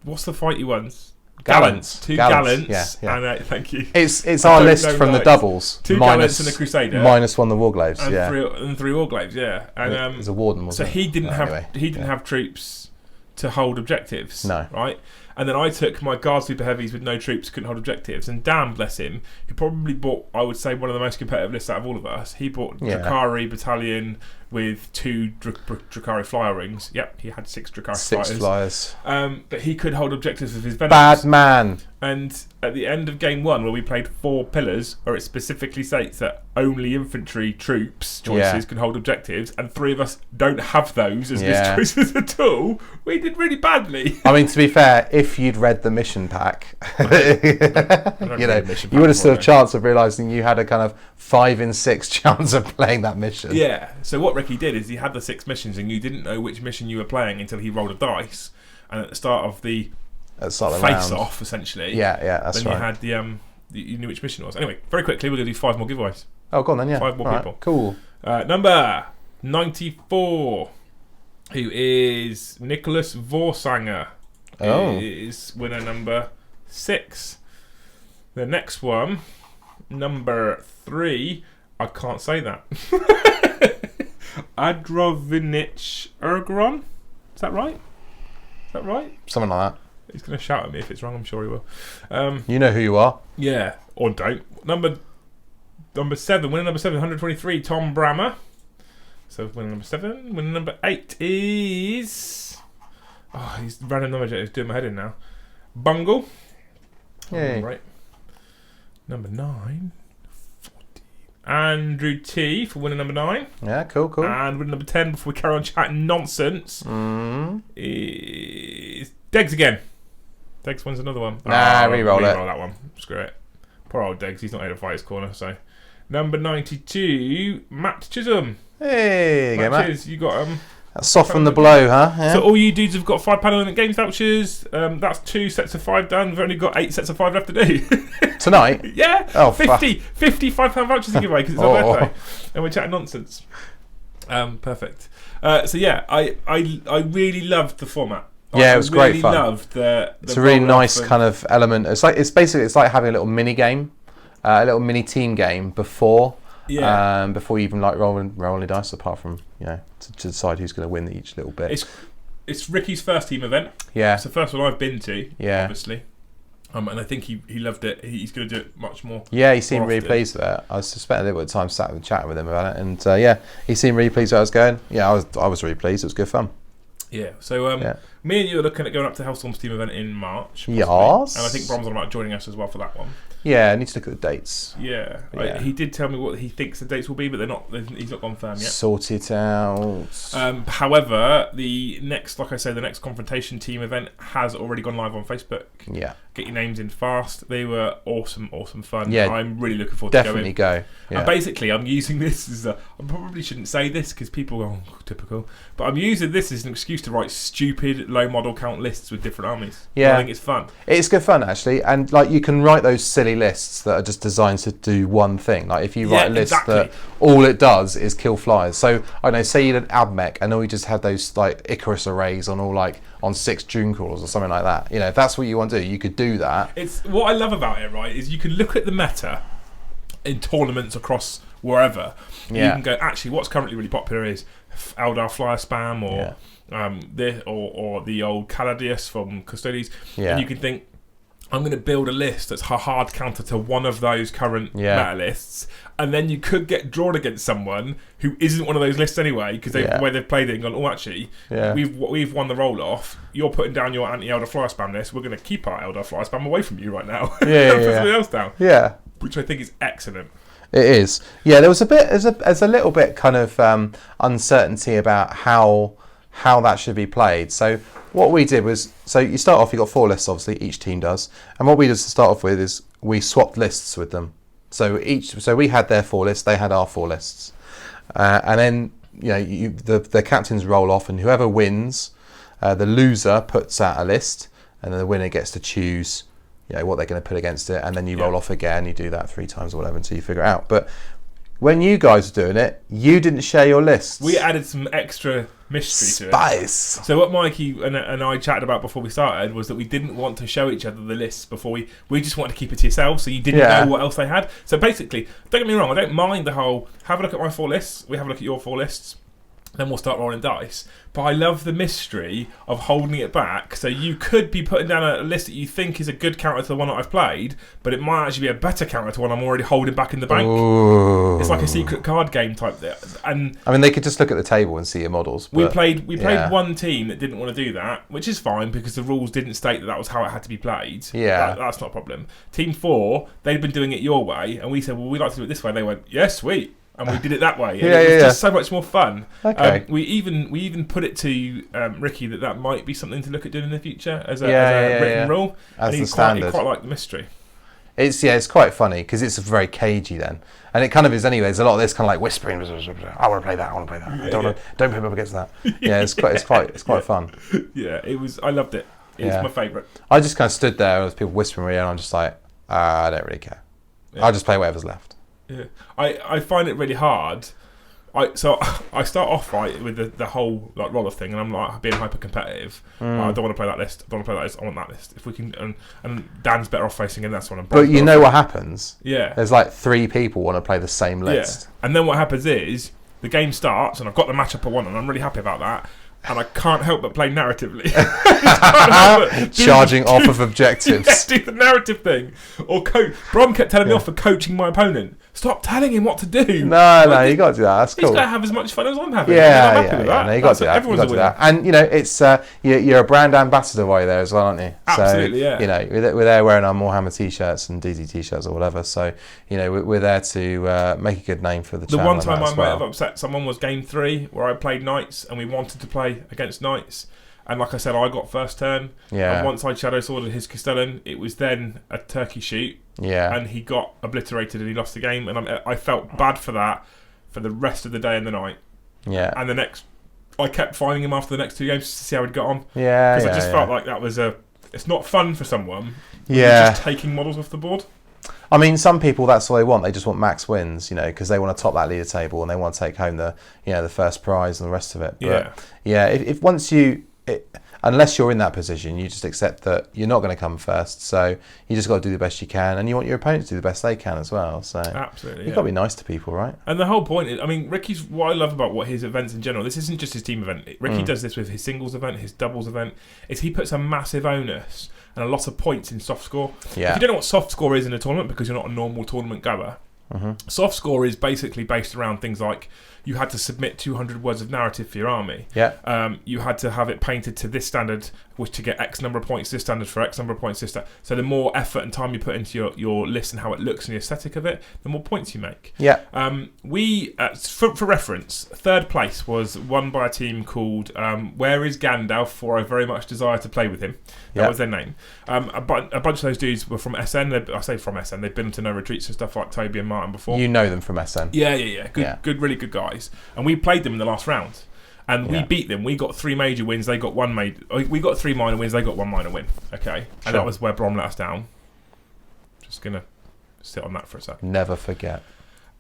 What's the fighty ones?
Gallants.
2 gallants.
Yeah.
And thank you.
It's our list from the doubles.
2 gallants and a Crusader.
Minus 1 the Warglaives.
And 3 Warglaives. Yeah. And
there's a warden.
So he didn't have troops to hold objectives.
No.
Right. And then I took my guard super heavies with no troops, couldn't hold objectives. And Dan, bless him, who probably bought, I would say, one of the most competitive lists out of all of us. He bought Drakari battalion with 2 Drakari flyer wings. Yep, he had 6 Drakari
6 flyers.
But he could hold objectives with his Venoms.
Bad man.
And at the end of game 1, where we played 4 pillars, where it specifically states that only infantry troops choices can hold objectives, and 3 of us don't have those as list choices at all, we did really badly.
I mean, to be fair, if you'd read the mission pack, you would have stood a chance of realising you had a kind of 5 in 6 chance of playing that mission.
Yeah. So what Ricky did is he had the 6 missions, and you didn't know which mission you were playing until he rolled a dice, and at the start of the face-off, essentially.
That's
then
right.
You had you knew which mission it was. Anyway, very quickly, we're going to do 5 more giveaways.
Oh, go on then,
5 more people.
Right, cool.
Number 94, who is Nicholas Vorsanger, is winner number 6. The next one, number 3, I can't say that. Adrovinich Ergron? Is that right?
Something like that.
He's going to shout at me if it's wrong, I'm sure he will.
You know who you are.
Yeah, or don't. Number 7, winner number 7, 123, Tom Brammer. So winner number 7. Winner number 8 is... Oh, he's random number. He's doing my head in now. Bungle.
Yay.
Right. Number 9. 14. Andrew T for winner number 9.
Yeah, cool.
And winner number 10, before we carry on chatting nonsense, is Degs again. Degs wins another one.
Reroll it.
Reroll that one. Screw it. Poor old Degs. He's not here to fight his corner. So, number 92, Matt Chisholm.
Hey, Matt.
You got
Soften the blow, huh? Yeah.
So all you dudes have got £5 Element Games vouchers. That's 2 sets of 5 done. We've only got 8 sets of 5 left to do.
Tonight?
Yeah.
Oh,
50 £5 vouchers to give away because it's our birthday. And we're chatting nonsense. Perfect. So yeah, I really loved the format.
Yeah, it was great fun.
Loved the
it's a really nice kind of element. It's like having a little mini game, a little mini team game before you even like rolling dice. Apart from to decide who's going to win each little bit.
It's Ricky's first team event.
Yeah,
it's the first one I've been to.
Yeah,
obviously. And I think he loved it. He's going to do it much more.
Yeah, he seemed really pleased with it. I spent a little bit of time sat and chatting with him about it, and he seemed really pleased where I was going. Yeah, I was really pleased. It was good fun.
Yeah. So me and you are looking at going up to Hellstorm's team event in March. Possibly.
Yes.
And I think Brom's on about joining us as well for that one.
Yeah, I need to look at the dates.
Yeah. He did tell me what he thinks the dates will be, but he's not confirmed yet.
Sort it out.
However, the next Confrontation team event has already gone live on Facebook.
Yeah.
Get your names in fast. They were awesome fun.
Yeah.
I'm really looking forward to going.
Definitely go. Yeah.
And basically, I'm using this as I probably shouldn't say this because people go, typical. But I'm using this as an excuse to write stupid low model count lists with different armies.
Yeah.
I think it's fun.
It's good fun, actually. And like you can write those silly lists that are just designed to do one thing. Like if you write a list that all it does is kill flyers. So I don't know, say you did Abmech and all you just had those like Icarus arrays on on 6 June crawlers or something like that. If that's what you want to do, you could do that.
It's what I love about it, right, is you can look at the meta in tournaments across wherever. You can go, actually, what's currently really popular is Eldar Flyer Spam or the old Caladius from Custodes. And you can think, I'm going to build a list that's a hard counter to one of those current meta lists, and then you could get drawn against someone who isn't one of those lists anyway because the way they've played it and gone, actually, we've won the roll off. You're putting down your anti-Elder Flyer Spam list. We're going to keep our Elder Flyer Spam away from you right now. Put something else down. Yeah, which I think is excellent.
It is. Yeah, there was there's a little bit kind of uncertainty about how that should be played. So what we did was, you start off, you've got 4 lists, obviously, each team does. And what we did to start off with is we swapped lists with them. So we had their 4 lists, they had our 4 lists. And then, the captains roll off, and whoever wins, the loser puts out a list, and then the winner gets to choose, what they're going to put against it. And then you roll off again, you do that 3 times or whatever until you figure it out. But when you guys were doing it, you didn't share your lists.
We added some extra mystery to it.
Spice.
So what Mikey and I chatted about before we started was that we didn't want to show each other the lists before we just wanted to keep it to yourself, so you didn't know what else they had. So basically, don't get me wrong, I don't mind the whole, have a look at my 4 lists, we have a look at your 4 lists, then we'll start rolling dice. But I love the mystery of holding it back. So you could be putting down a list that you think is a good counter to the one that I've played, but it might actually be a better counter to one I'm already holding back in the bank.
Ooh.
It's like a secret card game type there. And
I mean, they could just look at the table and see your models.
We played one team that didn't want to do that, which is fine because the rules didn't state that was how it had to be played.
Yeah,
that's not a problem. Team 4, they'd been doing it your way, and we said, well, we like to do it this way. They went, yeah, sweet. And we did it that way. And it was just so much more fun.
Okay.
We even put it to Ricky that might be something to look at doing in the future as a written rule.
As
and
the standard.
He quite liked the mystery.
It's quite funny because it's very cagey then, and it kind of is anyway. There's a lot of this kind of like whispering. I want to play that. I want to play that. Don't put me up against that. Yeah, it's quite fun.
Yeah, it was. I loved it. It's my favourite.
I just kind of stood there with people whispering me, and I'm just like, I don't really care. I'll just play whatever's left.
Yeah, I find it really hard. I start off with the whole like roller thing, and I'm like being hyper competitive. I don't want to play that list. I don't want to play that list. I want that list. If we can, and Dan's better off facing, and that's one.
But you know what happens?
Yeah,
there's like 3 people want to play the same list.
Yeah, and then what happens is the game starts, and I've got the matchup I want, and I'm really happy about that. And I can't help but play narratively.
Charging off of objectives.
Do the narrative thing. Or Brom kept telling me off for coaching my opponent. Stop telling him what to do.
No, you got to do that. That's cool.
He's got to have as much fun as I'm having.
Yeah,
I'm happy with that.
No, you got to do that.
Everyone's a winner.
And it's you're a brand ambassador while you're there as well, aren't you?
Absolutely,
so,
yeah.
We're there wearing our Moorhammer t-shirts and DZ t-shirts or whatever. So we're there to make a good name for the channel.
The one time I might have upset someone was game 3 where I played knights and we wanted to play against knights. And like I said, I got first turn. Yeah. And once I shadow sworded his Castellan, it was then a turkey shoot.
Yeah.
And he got obliterated and he lost the game. And I felt bad for that for the rest of the day and the night.
Yeah.
And the next I kept finding him after the next 2 games just to see how he'd got on.
Yeah,
because I just felt like that was it's not fun for someone.
Yeah,
just taking models off the board.
I mean, some people, that's all they want. They just want max wins, because they want to top that leader table and they want to take home the first prize and the rest of it. But if once unless you're in that position, you just accept that you're not going to come first. So you just got to do the best you can, and you want your opponents to do the best they can as well. So
absolutely,
you've got to be nice to people, right?
And the whole point is, I mean, Ricky's, what I love about his events in general, this isn't just his team event. Ricky does this with his singles event, his doubles event, is he puts a massive onus and a lot of points in soft score.
Yeah.
If you don't know what soft score is in a tournament, because you're not a normal tournament goer, soft score is basically based around things like you had to submit 200 words of narrative for your army.
Yeah.
You had to have it painted to this standard, which to get X number of points, this standard for X number of points, this standard. So the more effort and time you put into your list and how it looks and the aesthetic of it, the more points you make.
Yeah.
We, for reference, third place was won by a team called Where is Gandalf? For I very much desire to play with him. That was their name. A bunch of those dudes were from SN. I say from SN. They've been to no retreats and stuff like Toby and Martin before.
You know them from SN.
Yeah. Good, really good guys. And we played them in the last round. And we beat them. We got 3 major wins. They got 1 major. We got 3 minor wins. They got 1 minor win. Okay. And that was where Brom let us down. Just going to sit on that for a second.
Never forget.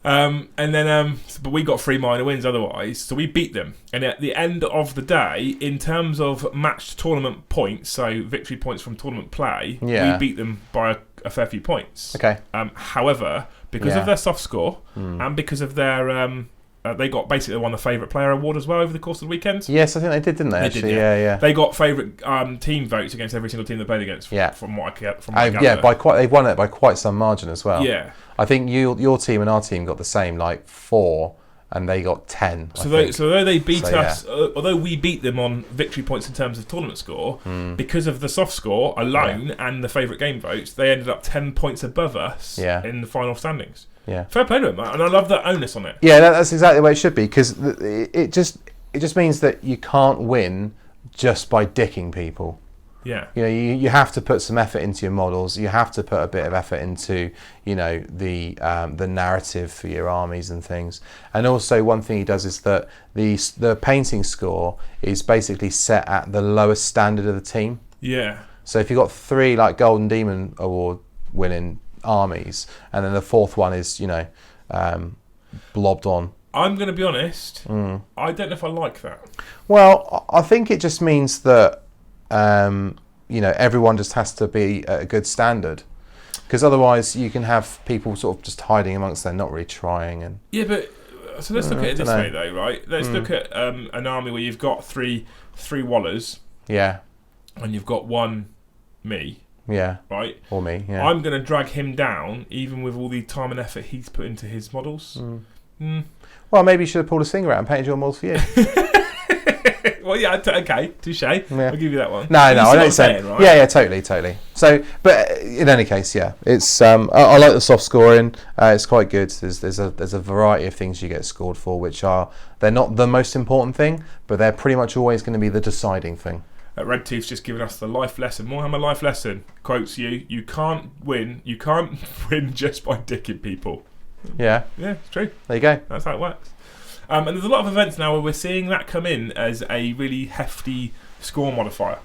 And then, but we got 3 minor wins otherwise, so we beat them. And at the end of the day, in terms of matched tournament points, so victory points from tournament play, we beat them by a fair few points.
Okay.
However, because of their soft score and because of their, they got basically won the favourite player award as well over the course of the weekend.
Yes, I think they did, didn't they?
They
actually?
did,
yeah.
They got favourite team votes against every single team they played against. From what I get, from what I gather.
Yeah, they've won it by quite some margin as well.
Yeah.
I think your team and our team got the same, like 4, and they got 10.
So although they beat us, although we beat them on victory points in terms of tournament score, because of the soft score alone and the favourite game votes, they ended up 10 points above us in the final standings.
Yeah,
fair play to them, and I love that onus on it.
Yeah, that's exactly the way it should be, because it just means that you can't win just by dicking people.
Yeah,
you have to put some effort into your models. You have to put a bit of effort into the narrative for your armies and things. And also, one thing he does is that the painting score is basically set at the lowest standard of the team.
Yeah.
So if you've got 3 like Golden Demon Award winning armies, and then the 4th one is blobbed on.
I'm going to be honest. I don't know if I like that.
Well, I think it just means that everyone just has to be at a good standard, because otherwise you can have people sort of just hiding amongst them, not really trying. And
but so let's look at it this way though, right? Let's look at an army where you've got three Wallers, and you've got 1 me.
Yeah.
Right?
Or me, yeah.
I'm going to drag him down, even with all the time and effort he's put into his models.
Well, maybe you should have pulled a finger out and painted your models for you.
Well, yeah, okay, touche. Yeah. I'll give you that one.
No, I don't say. Right? Yeah, totally. So, but in any case, it's I like the soft scoring. It's quite good. There's a variety of things you get scored for, which they're not the most important thing, but they're pretty much always going to be the deciding thing.
Red Tooth's just given us the life lesson. Moorhammer life lesson. Quotes you can't win just by dicking people.
Yeah,
it's true.
There you go.
That's how it works. And there's a lot of events now where we're seeing that come in as a really hefty score modifier.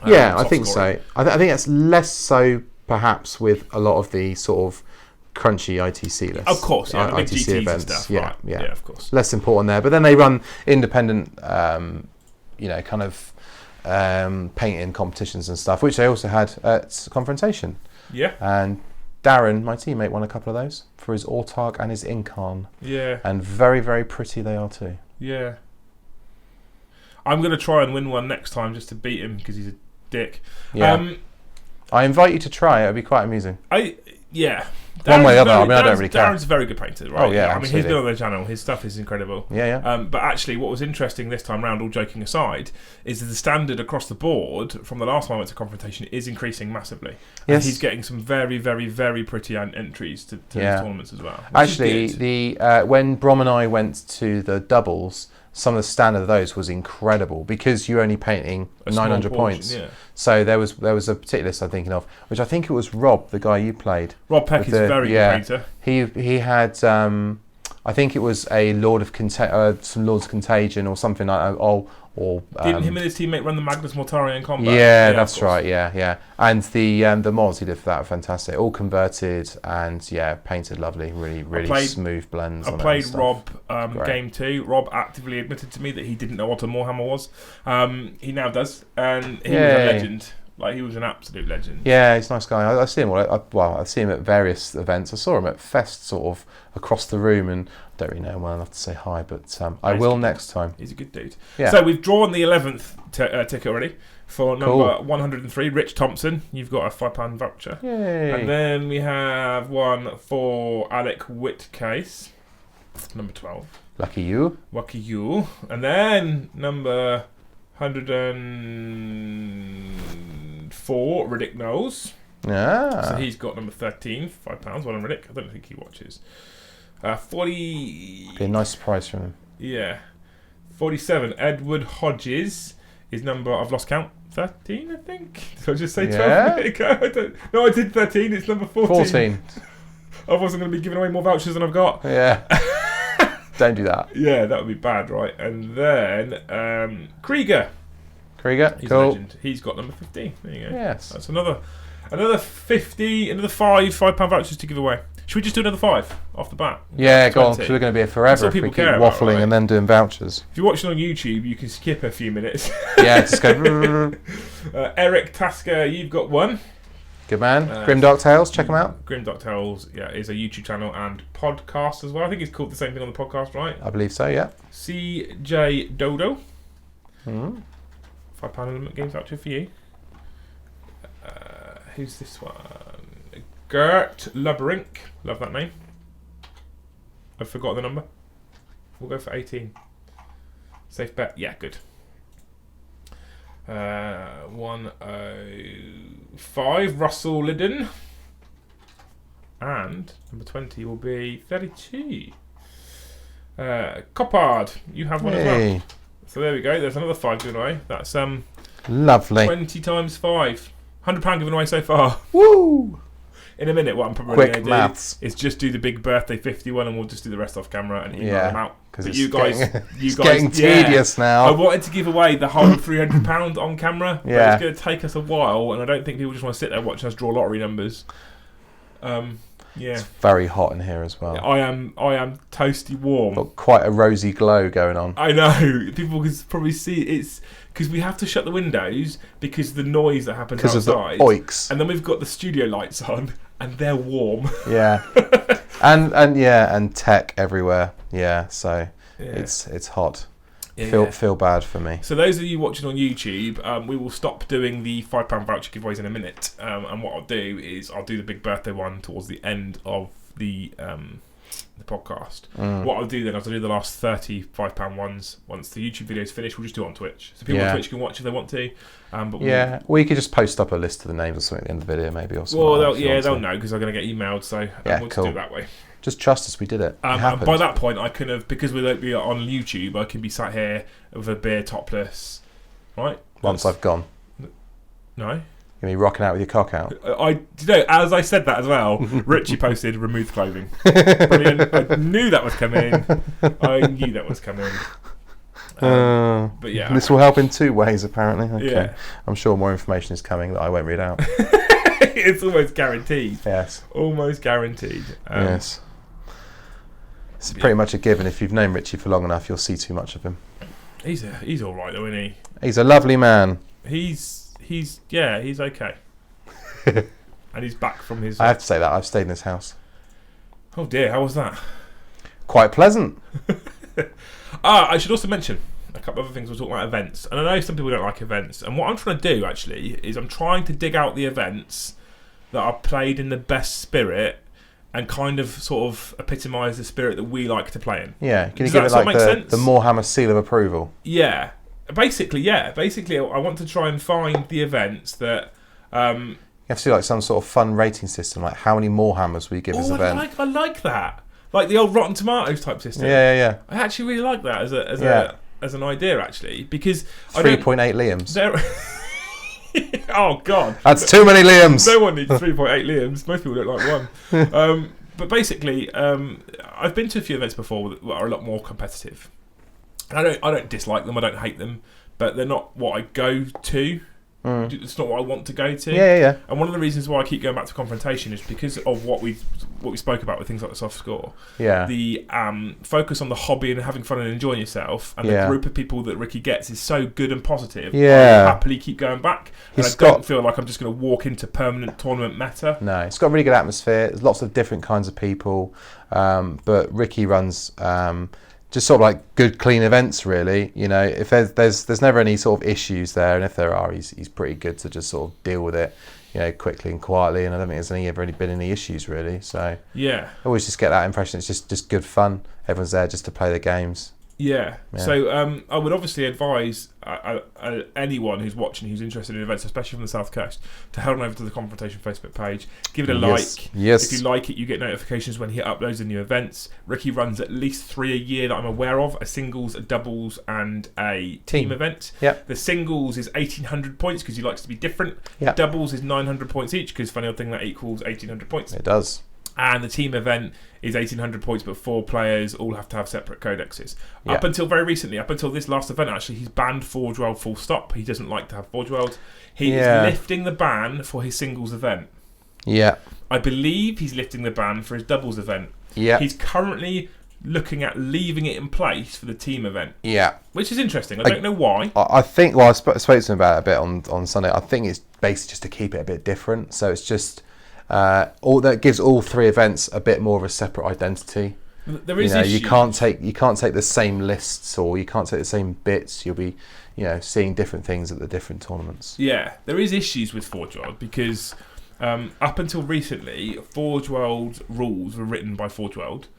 I think so. I think that's less so perhaps with a lot of the sort of crunchy ITC lists.
Of course,
the
big
ITC
GTs
events.
and stuff.
Yeah,
right. Of course.
Less important there, but then they run independent, kind of painting competitions and stuff, which they also had at Confrontation.
Yeah.
And Darren, my teammate, won a couple of those for his Autark and his Incarn.
Yeah.
And very, very pretty they are too.
Yeah. I'm going to try and win one next time just to beat him because he's a dick.
Yeah. I invite you to try it. It'd be quite amusing. One way or the other. I don't really care.
Darren's a very good painter, right?
Oh, yeah,
I mean, he's been on the channel. His stuff is incredible.
Yeah.
But actually, what was interesting this time round, all joking aside, is that the standard across the board from the last time I went to Confrontation is increasing massively. Yes. And he's getting some very, very, very pretty entries to his tournaments as well.
Actually, when Brom and I went to the doubles, some of the standard of those was incredible because you're only painting 900 points. Yeah. So there was a particular list I'm thinking of, which I think it was Rob, the guy you played.
Rob Peck is a very good painter.
He had I think it was a some Lords of Contagion or something like that.
Didn't him and his teammate run the Magnus Mortarion combat?
Yeah, that's right. Yeah. And the mods he did for that are fantastic. All converted and painted lovely. Really smooth blends.
I played Rob game 2. Rob actively admitted to me that he didn't know what a Moorhammer was. He now does, and he was a legend. Like, he was an absolute legend. Yeah,
he's a nice guy. I see him. I see him at various events. I saw him at Fest, sort of across the room, and I don't really know him well enough to say hi, but I will next time.
He's a good dude. Yeah. So we've drawn the 11th ticket already for number 103, Rich Thompson. You've got a £5 voucher.
Yay.
And then we have one for Alec Whitcase, number 12.
Lucky you.
And then number 104, Riddick Knowles.
Yeah.
So he's got number 13, £5. Well done, Riddick. I don't think he watches. 40.
Be a nice surprise from him.
Yeah. 47, Edward Hodges. His number, I've lost count, 13, I think. Did I just say 12 a minute ago? No, I did 13. It's number 14. I wasn't going to be giving away more vouchers than I've got.
Yeah. Don't do that.
Yeah, that would be bad, right? And then Krieger. He's a legend. He's got number 15. There you go.
Yes.
That's another 50, another £5 vouchers to give away. Should we just do another 5 off the bat?
Yeah, go on, because we're going to be here forever if we keep waffling and then doing vouchers.
If you're watching on YouTube, you can skip a few minutes.
Yeah, just go.
Erik Tasker, you've got one.
Good man. Grimdark Tales, check him out.
Grimdark Tales, is a YouTube channel and podcast as well. I think it's called the same thing on the podcast, right?
I believe so, yeah.
CJ Dodo. £5 Element Games voucher for you. Who's this one? Gert Lubrink. Love that name. I forgot the number. We'll go for 18. Safe bet. Yeah, good. 105, Russell Liddon. And number 20 will be 32. Coppard, you have one as well. So there we go. There's another 5 given away. That's
lovely.
20 times 5. £100 given away so far.
Woo!
In a minute, what I'm probably going to do is just do the big birthday 51, and we'll just do the rest off camera and email them out.
Because you guys, getting tedious now.
I wanted to give away the whole £300 on camera, but it's going to take us a while, and I don't think people just want to sit there watching us draw lottery numbers.
It's very hot in here as well.
I am toasty warm.
Got quite a rosy glow going on.
I know. People can probably see it's because we have to shut the windows because of the noise that happens outside.
Because of the oiks.
And then we've got the studio lights on, and they're warm.
Yeah. and tech everywhere. Yeah, so it's hot. Feel bad for me.
So those of you watching on YouTube, we will stop doing the £5 voucher giveaways in a minute, and what I'll do is I'll do the big birthday one towards the end of the podcast. What I'll do then is I'll do the last 30 £5 ones. Once the YouTube video is finished, we'll just do it on Twitch, so people on Twitch can watch if they want to. But
we could just post up a list of the names or something at the end of the video, maybe, or something.
Well, they'll know because they're going to get emailed, so we'll just do it that way.
Just trust us, we did it.
And by that point, I can have, because we won't be on YouTube, I can be sat here with a beer topless, right?
Once I've gone.
No.
You're me rocking out with your cock out.
As I said that as well, Richie posted remove clothing. Brilliant. I knew that was coming. But yeah.
This will help in 2 ways, apparently. Okay.
Yeah.
I'm sure more information is coming that I won't read out.
It's almost guaranteed.
Yes.
Almost guaranteed.
Yes. It's pretty much a given. If you've known Richie for long enough, you'll see too much of him.
He's all right though, isn't he?
He's a lovely man.
He's okay. And he's back from his...
I have to say that. I've stayed in his house.
Oh dear, how was that?
Quite pleasant.
I should also mention a couple of other things. We'll talk about events. And I know some people don't like events. And what I'm trying to do, actually, is I'm trying to dig out the events that are played in the best spirit and kind of sort of epitomise the spirit that we like to play in.
Yeah. Can you give it like the Moorhammer seal of approval?
Yeah. Basically, I want to try and find the events that...
you have to do like some sort of fun rating system, like how many Moorhammers we give this event.
I like that. Like the old Rotten Tomatoes type system.
Yeah.
I actually really like that as an idea, actually, because
3.8 Liams.
Oh God,
that's too many Liams.
No one needs 3.8 Liams. Most people don't like one. But basically, I've been to a few events before that are a lot more competitive. And I don't dislike them. I don't hate them, but they're not what I go to. It's not what I want to go to.
Yeah.
And one of the reasons why I keep going back to Confrontation is because of what we spoke about with things like the soft score.
Yeah.
The focus on the hobby and having fun and enjoying yourself, and the group of people that Ricky gets is so good and positive.
Yeah.
I happily keep going back, and I don't feel like I'm just going to walk into permanent tournament meta.
No, it's got a really good atmosphere. There's lots of different kinds of people, but Ricky runs just sort of like good, clean events, really. You know, if there's never any sort of issues there, and if there are, he's pretty good to just sort of deal with it, you know, quickly and quietly. And I don't think there's ever been any issues really. So I always just get that impression. It's just good fun. Everyone's there just to play the games.
Yeah. So I would obviously advise anyone who's watching, who's interested in events, especially from the South Coast, to head on over to the Confrontation Facebook page, give it a like.
Yes.
If you like it, you get notifications when he uploads the new events. Ricky runs at least 3 a year that I'm aware of: a singles, a doubles, and a team event.
Yep.
The singles is 1,800 points because he likes to be different.
Yep.
The doubles is 900 points each because, funny old thing, that equals 1,800 points.
It does.
And the team event is 1,800 points, but 4 players all have to have separate codexes.
Yeah.
Up until very recently, up until this last event, actually, he's banned Forge World full stop. He doesn't like to have Forge World. He is lifting the ban for his singles event.
Yeah.
I believe he's lifting the ban for his doubles event.
Yeah.
He's currently looking at leaving it in place for the team event.
Yeah.
Which is interesting. I don't know why.
I think, I spoke to him about it a bit on Sunday. I think it's basically just to keep it a bit different. So it's just... all that gives all 3 events a bit more of a separate identity.
There is
you can't take the same lists, or you can't take the same bits. You'll be, seeing different things at the different tournaments.
Yeah, there is issues with Forge World because up until recently, Forge World rules were written by Forge World,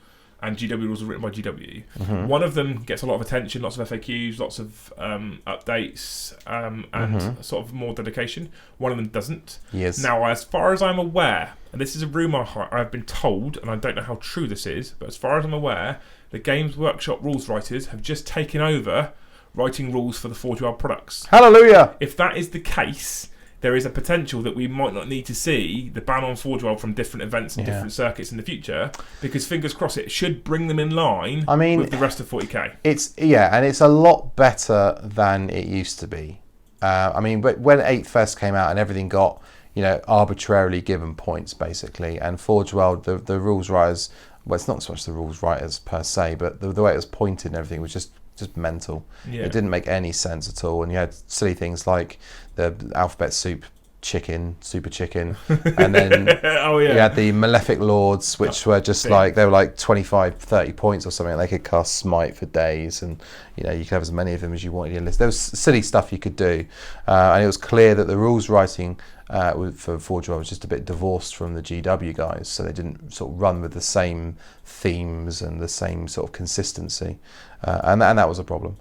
and GW rules are written by GW. Mm-hmm. One of them gets a lot of attention, lots of FAQs, lots of updates, and sort of more dedication. One of them doesn't.
Yes.
Now, as far as I'm aware, and this is a rumour I've been told, and I don't know how true this is, but as far as I'm aware, the Games Workshop rules writers have just taken over writing rules for the Forge World products.
Hallelujah!
If that is the case, there is a potential that we might not need to see the ban on Forge World from different events and different circuits in the future, because fingers crossed it should bring them in line with the rest of 40k.
And it's a lot better than it used to be. When 8th Fest came out and everything got arbitrarily given points basically, and Forge World, the rules writers, well, it's not so much the rules writers per se, but the way it was pointed and everything was just mental. Yeah. It didn't make any sense at all, and you had silly things like the alphabet soup chicken, super chicken, and then you had the malefic lords, which were just like, they were like 25, 30 points or something. They could cast smite for days, and you could have as many of them as you wanted in your list. There was silly stuff you could do, and it was clear that the rules writing for Forge World was just a bit divorced from the GW guys, so they didn't sort of run with the same themes and the same sort of consistency, and that was a problem.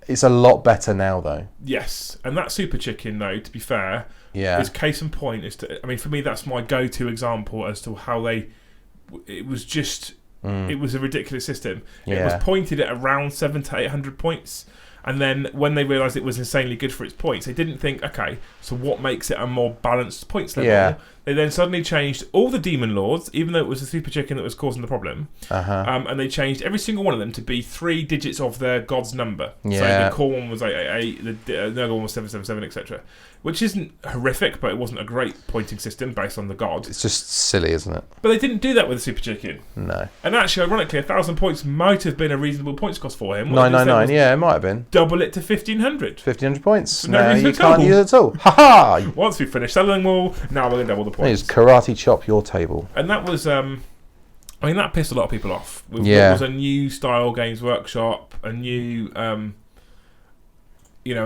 It's a lot better now, though. Yes, and that super chicken, though, to be fair, is case in point. For me, that's my go-to example as to how it was just, it was a ridiculous system. It was pointed at around 700 to 800 points. And then when they realised it was insanely good for its points, they didn't think, okay, so what makes it a more balanced points level? Yeah. They then suddenly changed all the Demon Lords, even though it was the Super Chicken that was causing the problem. And they changed every single one of them to be 3 digits of their god's number. Yeah. So the core one was 888, the other one was 777, etc. Which isn't horrific, but it wasn't a great pointing system based on the god. It's just silly, isn't it? But they didn't do that with the Super Chicken. No. And actually, ironically, 1,000 points might have been a reasonable points cost for him. 999, it might have been. Double it to 1,500. 1,500 points. No, you can't use it at all. Ha ha! Once we finish selling them all, now we're going to double the points. Just karate chop your table. And that was, that pissed a lot of people off. It was a new style Games Workshop, a new, a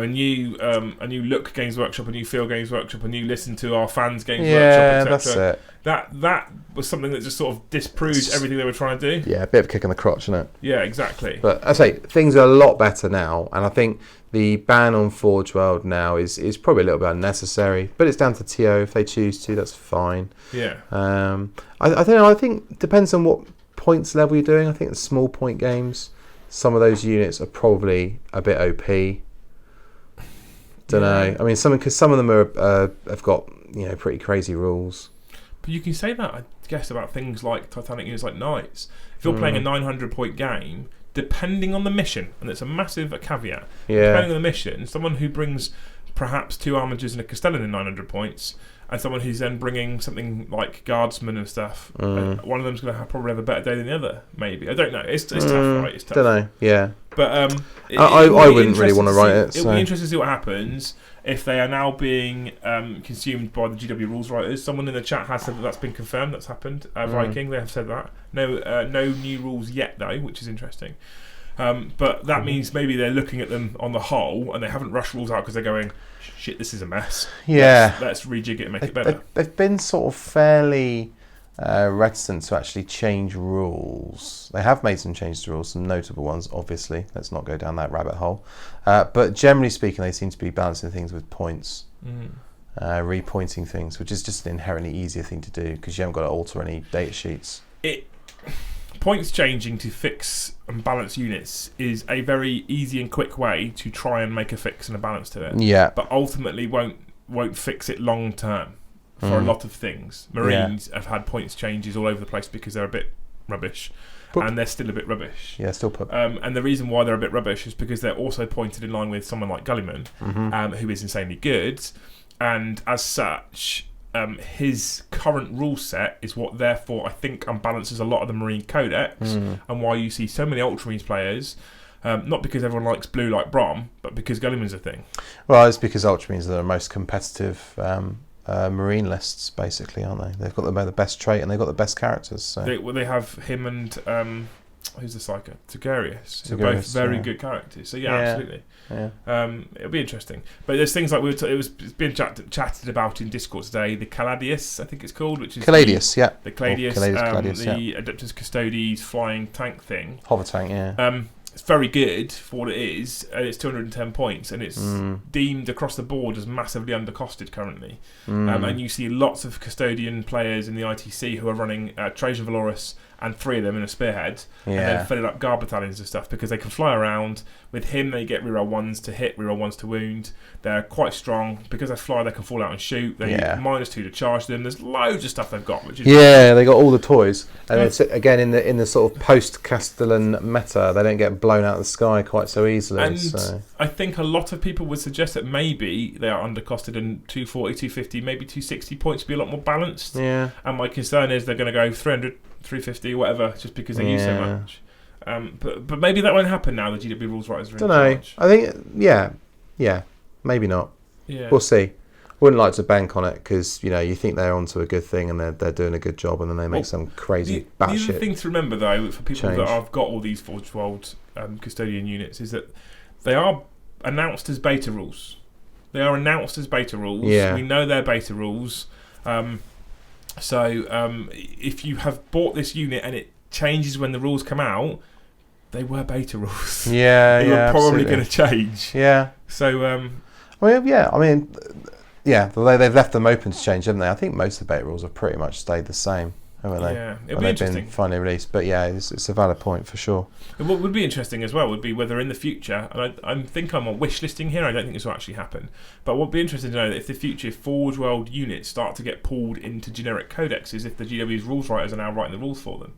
new look Games Workshop, a new feel Games Workshop, a new listen to our fans Games Workshop, etc. That's it. That was something that just sort of disproved everything they were trying to do. Yeah, a bit of a kick in the crotch, isn't it? Yeah, exactly. But I say things are a lot better now, and I think the ban on Forge World now is probably a little bit unnecessary, but it's down to TO. If they choose to, that's fine. Yeah. I don't know. I think it depends on what points level you're doing. I think the small point games, some of those units are probably a bit OP. Don't know. Because some of them have got pretty crazy rules. But you can say that
guess about things like Titanic units like Knights. If you're playing a 900-point game, depending on the mission, and it's a massive caveat, depending on the mission, someone who brings perhaps 2 armigers and a Castellan in 900 points, and someone who's then bringing something like Guardsmen and stuff, one of them's going to probably have a better day than the other, maybe. I don't know. It's tough, right? It's tough.
Don't know, yeah.
But
I wouldn't really want to write it.
It'll be interesting to see what happens if they are now being consumed by the GW rules writers. Someone in the chat has said that's been confirmed. That's happened. Viking, they have said that. No new rules yet, though, which is interesting. But that means maybe they're looking at them on the whole, and they haven't rushed rules out because they're going, shit, this is a mess.
Yeah.
Let's rejig it and make it better.
They've been sort of fairly reticent to actually change rules. They have made some changes to rules, some notable ones, obviously. Let's not go down that rabbit hole. But generally speaking, they seem to be balancing things with points. Repointing things, which is just an inherently easier thing to do because you haven't got to alter any data sheets.
Points changing to fix and balance units is a very easy and quick way to try and make a fix and a balance to it. Yeah. But ultimately won't fix it long term for a lot of things. Marines have had points changes all over the place because they're a bit rubbish. And they're still a bit rubbish.
Yeah, still put.
And the reason why they're a bit rubbish is because they're also pointed in line with someone like Gulliman, who is insanely good. And as such, his current rule set is what therefore I think unbalances a lot of the Marine Codex and why you see so many Ultramarines players, not because everyone likes blue like Brom, but because Gulliman's a thing.
Well, it's because Ultramarines are the most competitive Marine lists, basically, aren't they? They've got the best trait and they've got the best characters. So.
They have him and who's the psycho? Tigurius. They're both very good characters. So absolutely. Yeah. It'll be interesting. But there's things like it's been chatted about in Discord today. The Caladius, I think it's called, which is the Caladius, the Adeptus Custodes flying tank thing.
Hover tank, yeah.
It's very good for what it is, and it's 210 points, and it's deemed across the board as massively undercosted currently. And you see lots of custodian players in the ITC who are running Trajan Valorous and 3 of them in a spearhead, and then filling up guard battalions and stuff because they can fly around. With him, they get reroll 1s to hit, reroll 1s to wound. They're quite strong because they fly. They can fall out and shoot. They -2 to charge them. There's loads of stuff they've got. Which is
they got all the toys, and it's again in the sort of post-Castellan meta. They don't get blown out of the sky quite so easily.
And I think a lot of people would suggest that maybe they are undercosted, and 240, 250, maybe 260 points would be a lot more balanced. Yeah. And my concern is they're going to go 300, 350, whatever, just because they use so much. But maybe that won't happen now. The GW rules writers are in charge.
I think maybe not. Yeah. We'll see. Wouldn't like to bank on it because you think they're onto a good thing and they're doing a good job, and then they make some crazy batshit.
The other thing to remember though, for people that have got all these Forged World custodian units, is that they are announced as beta rules. They are announced as beta rules. Yeah. We know they're beta rules. So if you have bought this unit and it changes when the rules come out, they were beta rules. They were probably going to change. Yeah. So.
They've left them open to change, haven't they? I think most of the beta rules have pretty much stayed the same, haven't they?
Yeah, it'll be interesting.
They've been finally released, but it's a valid point for sure.
And what would be interesting as well would be whether in the future, and I think I'm on wish listing here, I don't think this will actually happen, but what would be interesting to know that if the future Forge World units start to get pulled into generic codexes, if the GW's rules writers are now writing the rules for them.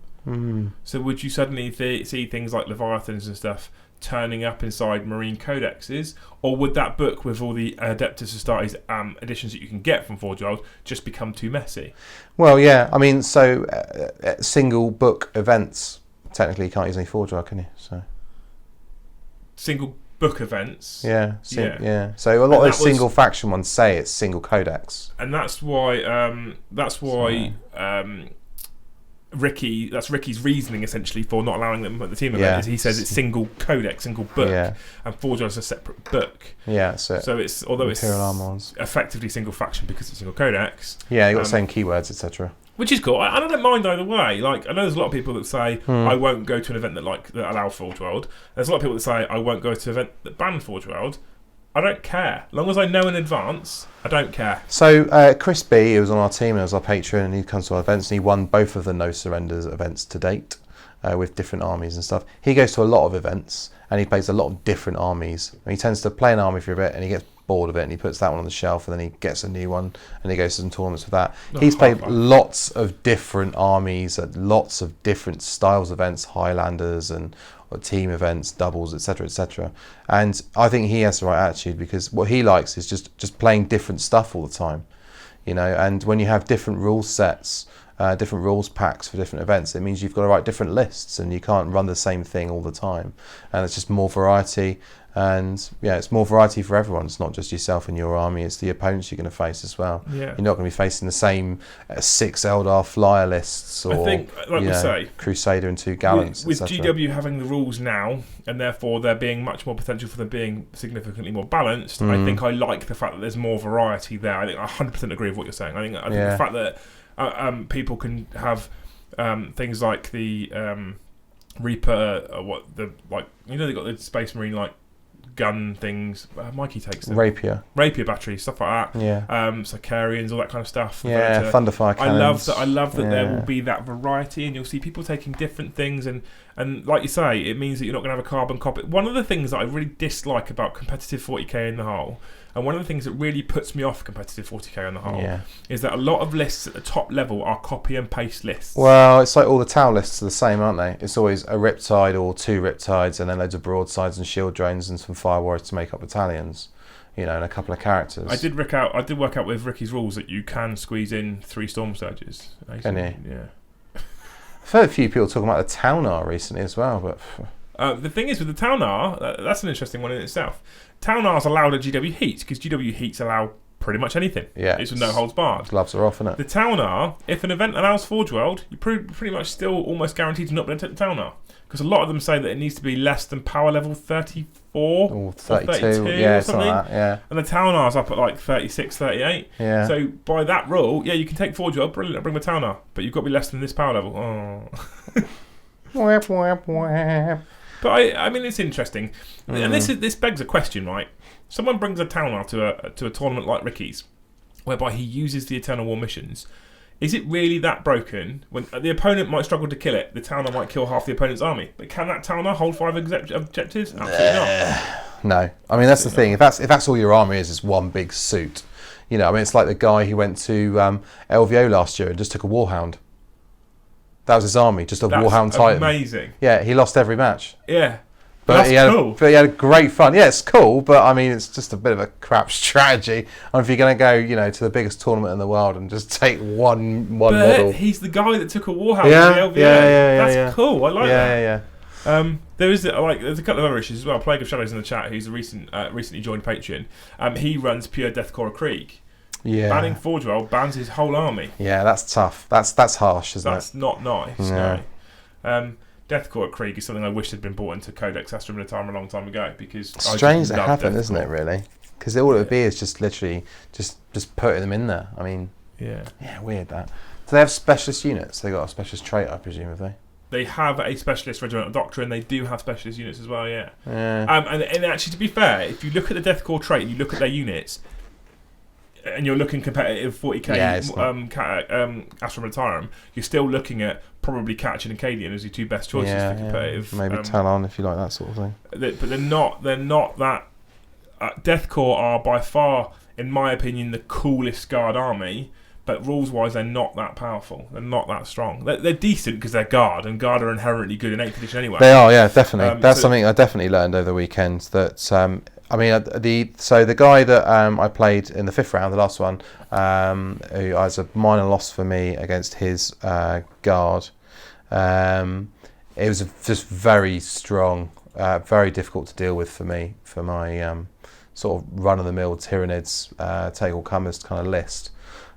So would you suddenly see things like Leviathans and stuff turning up inside Marine codexes, or would that book with all the Adeptus Astartes editions that you can get from Forge World just become too messy?
Well, yeah, I mean, so single book events, technically you can't use any Forge World, can you? So
single book events,
yeah. So a lot of those single faction ones say it's single codex,
and that's why Ricky's reasoning essentially for not allowing them at the team event is he says it's single codex, single book, and Forge World is a separate book. Yeah, so it's although it's effectively single faction because it's single codex.
Yeah, you got the same keywords, etc.
Which is cool. I don't mind either way. Like I know there's a lot of people that say I won't go to an event that allow Forge World. There's a lot of people that say I won't go to an event that ban Forge World. I don't care. As long as I know in advance, I don't care.
So Chris B, who was on our team and was our patron, and he comes to our events and he won both of the No Surrenders events to date with different armies and stuff. He goes to a lot of events and he plays a lot of different armies. And he tends to play an army for a bit and he gets bored of it, and he puts that one on the shelf, and then he gets a new one, and he goes to some tournaments with that. He's played lots of different armies at lots of different styles of events, Highlanders and team events, doubles, etc., etc. And I think he has the right attitude, because what he likes is just playing different stuff all the time, you know. And when you have different rule sets, different rules packs for different events, it means you've got to write different lists, and you can't run the same thing all the time. And it's just more variety. And yeah, it's more variety for everyone. It's not just yourself and your army, it's the opponents you're going to face as well. You're not going to be facing the same 6 Eldar flyer lists, or I think, like we say, Crusader and 2 Gallants.
With GW having the rules now, and therefore there being much more potential for them being significantly more balanced, I think I like the fact that there's more variety there. I think I 100% agree with what you're saying. I think the fact that people can have things like the Reaper, they've got the Space Marine gun things. Mikey takes them.
Rapier
batteries, stuff like that. Sicarians, all that kind of stuff.
Thunderfire cannons.
I love that there will be that variety, and you'll see people taking different things, and like you say, it means that you're not going to have a carbon copy. One of the things that I really dislike about competitive 40k in the whole, and one of the things that really puts me off competitive 40k on the whole, is that a lot of lists at the top level are copy and paste lists.
Well, it's like all the Tau lists are the same, aren't they? It's always a Riptide or 2 Riptides, and then loads of broadsides and shield drones and some fire warriors to make up battalions, you know, and a couple of characters.
I did work out with Ricky's rules that you can squeeze in 3 Storm Surges.
Can you?
Yeah.
I've heard a few people talking about the Taunar recently as well, but
the thing is, with the Taunar, that's an interesting one in itself. Taunar's allowed at GW Heats, because GW Heats allow pretty much anything.
Yeah.
It's with no holds barred.
Gloves are off, isn't it?
The Taunar, if an event allows Forge World, you're pretty much still almost guaranteed to not be able to take the Taunar. Because a lot of them say that it needs to be less than power level 34
or 32
or something.
Like that,
And the Taunar's up at 36, 38.
Yeah.
So by that rule, you can take Forge World, brilliant, I'll bring the Taunar. But you've got to be less than this power level. Oh.
Whap, whap, whap.
But I mean, it's interesting, and this begs a question, right? Someone brings a Taunar to a tournament like Ricky's, whereby he uses the Eternal War missions. Is it really that broken? When the opponent might struggle to kill it, the Taunar might kill half the opponent's army. But can that Taunar hold 5 objectives? Absolutely not.
No, I mean that's the thing. If that's all your army is one big suit, you know. I mean, it's like the guy who went to LVO last year and just took a Warhound. That was his army, just a Warhound Titan.
Amazing.
Yeah, he lost every match.
Yeah.
But he had great fun. Yeah, it's cool, but I mean, it's just a bit of a crap strategy. And if you're going to go, you know, to the biggest tournament in the world and just take one model.
He's the guy that took a Warhound to the LVO. That's cool. I like that. There's a couple of other issues as well. Plague of Shadows in the chat, who's recently joined Patreon. He runs pure Deathcore Krieg.
Yeah.
Banning Forge World bans his whole army.
Yeah, that's tough. That's harsh, isn't it?
That's not nice.
No.
Deathcore Krieg is something I wish had been brought into Codex Astra Militarum a long time ago, because
it's strange that happened, isn't it? Really, because all it would be is just literally just putting them in there. I mean, yeah, weird that. Do they have specialist units? They got a specialist trait, I presume, have they?
They have a specialist regimental doctrine. They do have specialist units as well. Yeah. And actually, to be fair, if you look at the Deathcore trait and you look at their units, and you're looking competitive 40k Astra Militarum, you're still looking at probably Catchin and Cadian as your 2 best choices for competitive.
Maybe Talon if you like that sort of thing.
But they're not that. Deathcore are by far, in my opinion, the coolest Guard army. But rules-wise, they're not that powerful. They're not that strong. They're decent because they're Guard, and Guard are inherently good in 8th edition anyway.
They are, yeah, definitely. That's something I definitely learned over the weekend. That I mean, the guy that I played in the 5th round, the last one, who was a minor loss for me against his Guard. It was just very strong, very difficult to deal with for me, for my sort of run-of-the-mill Tyranids, take all comers kind of list.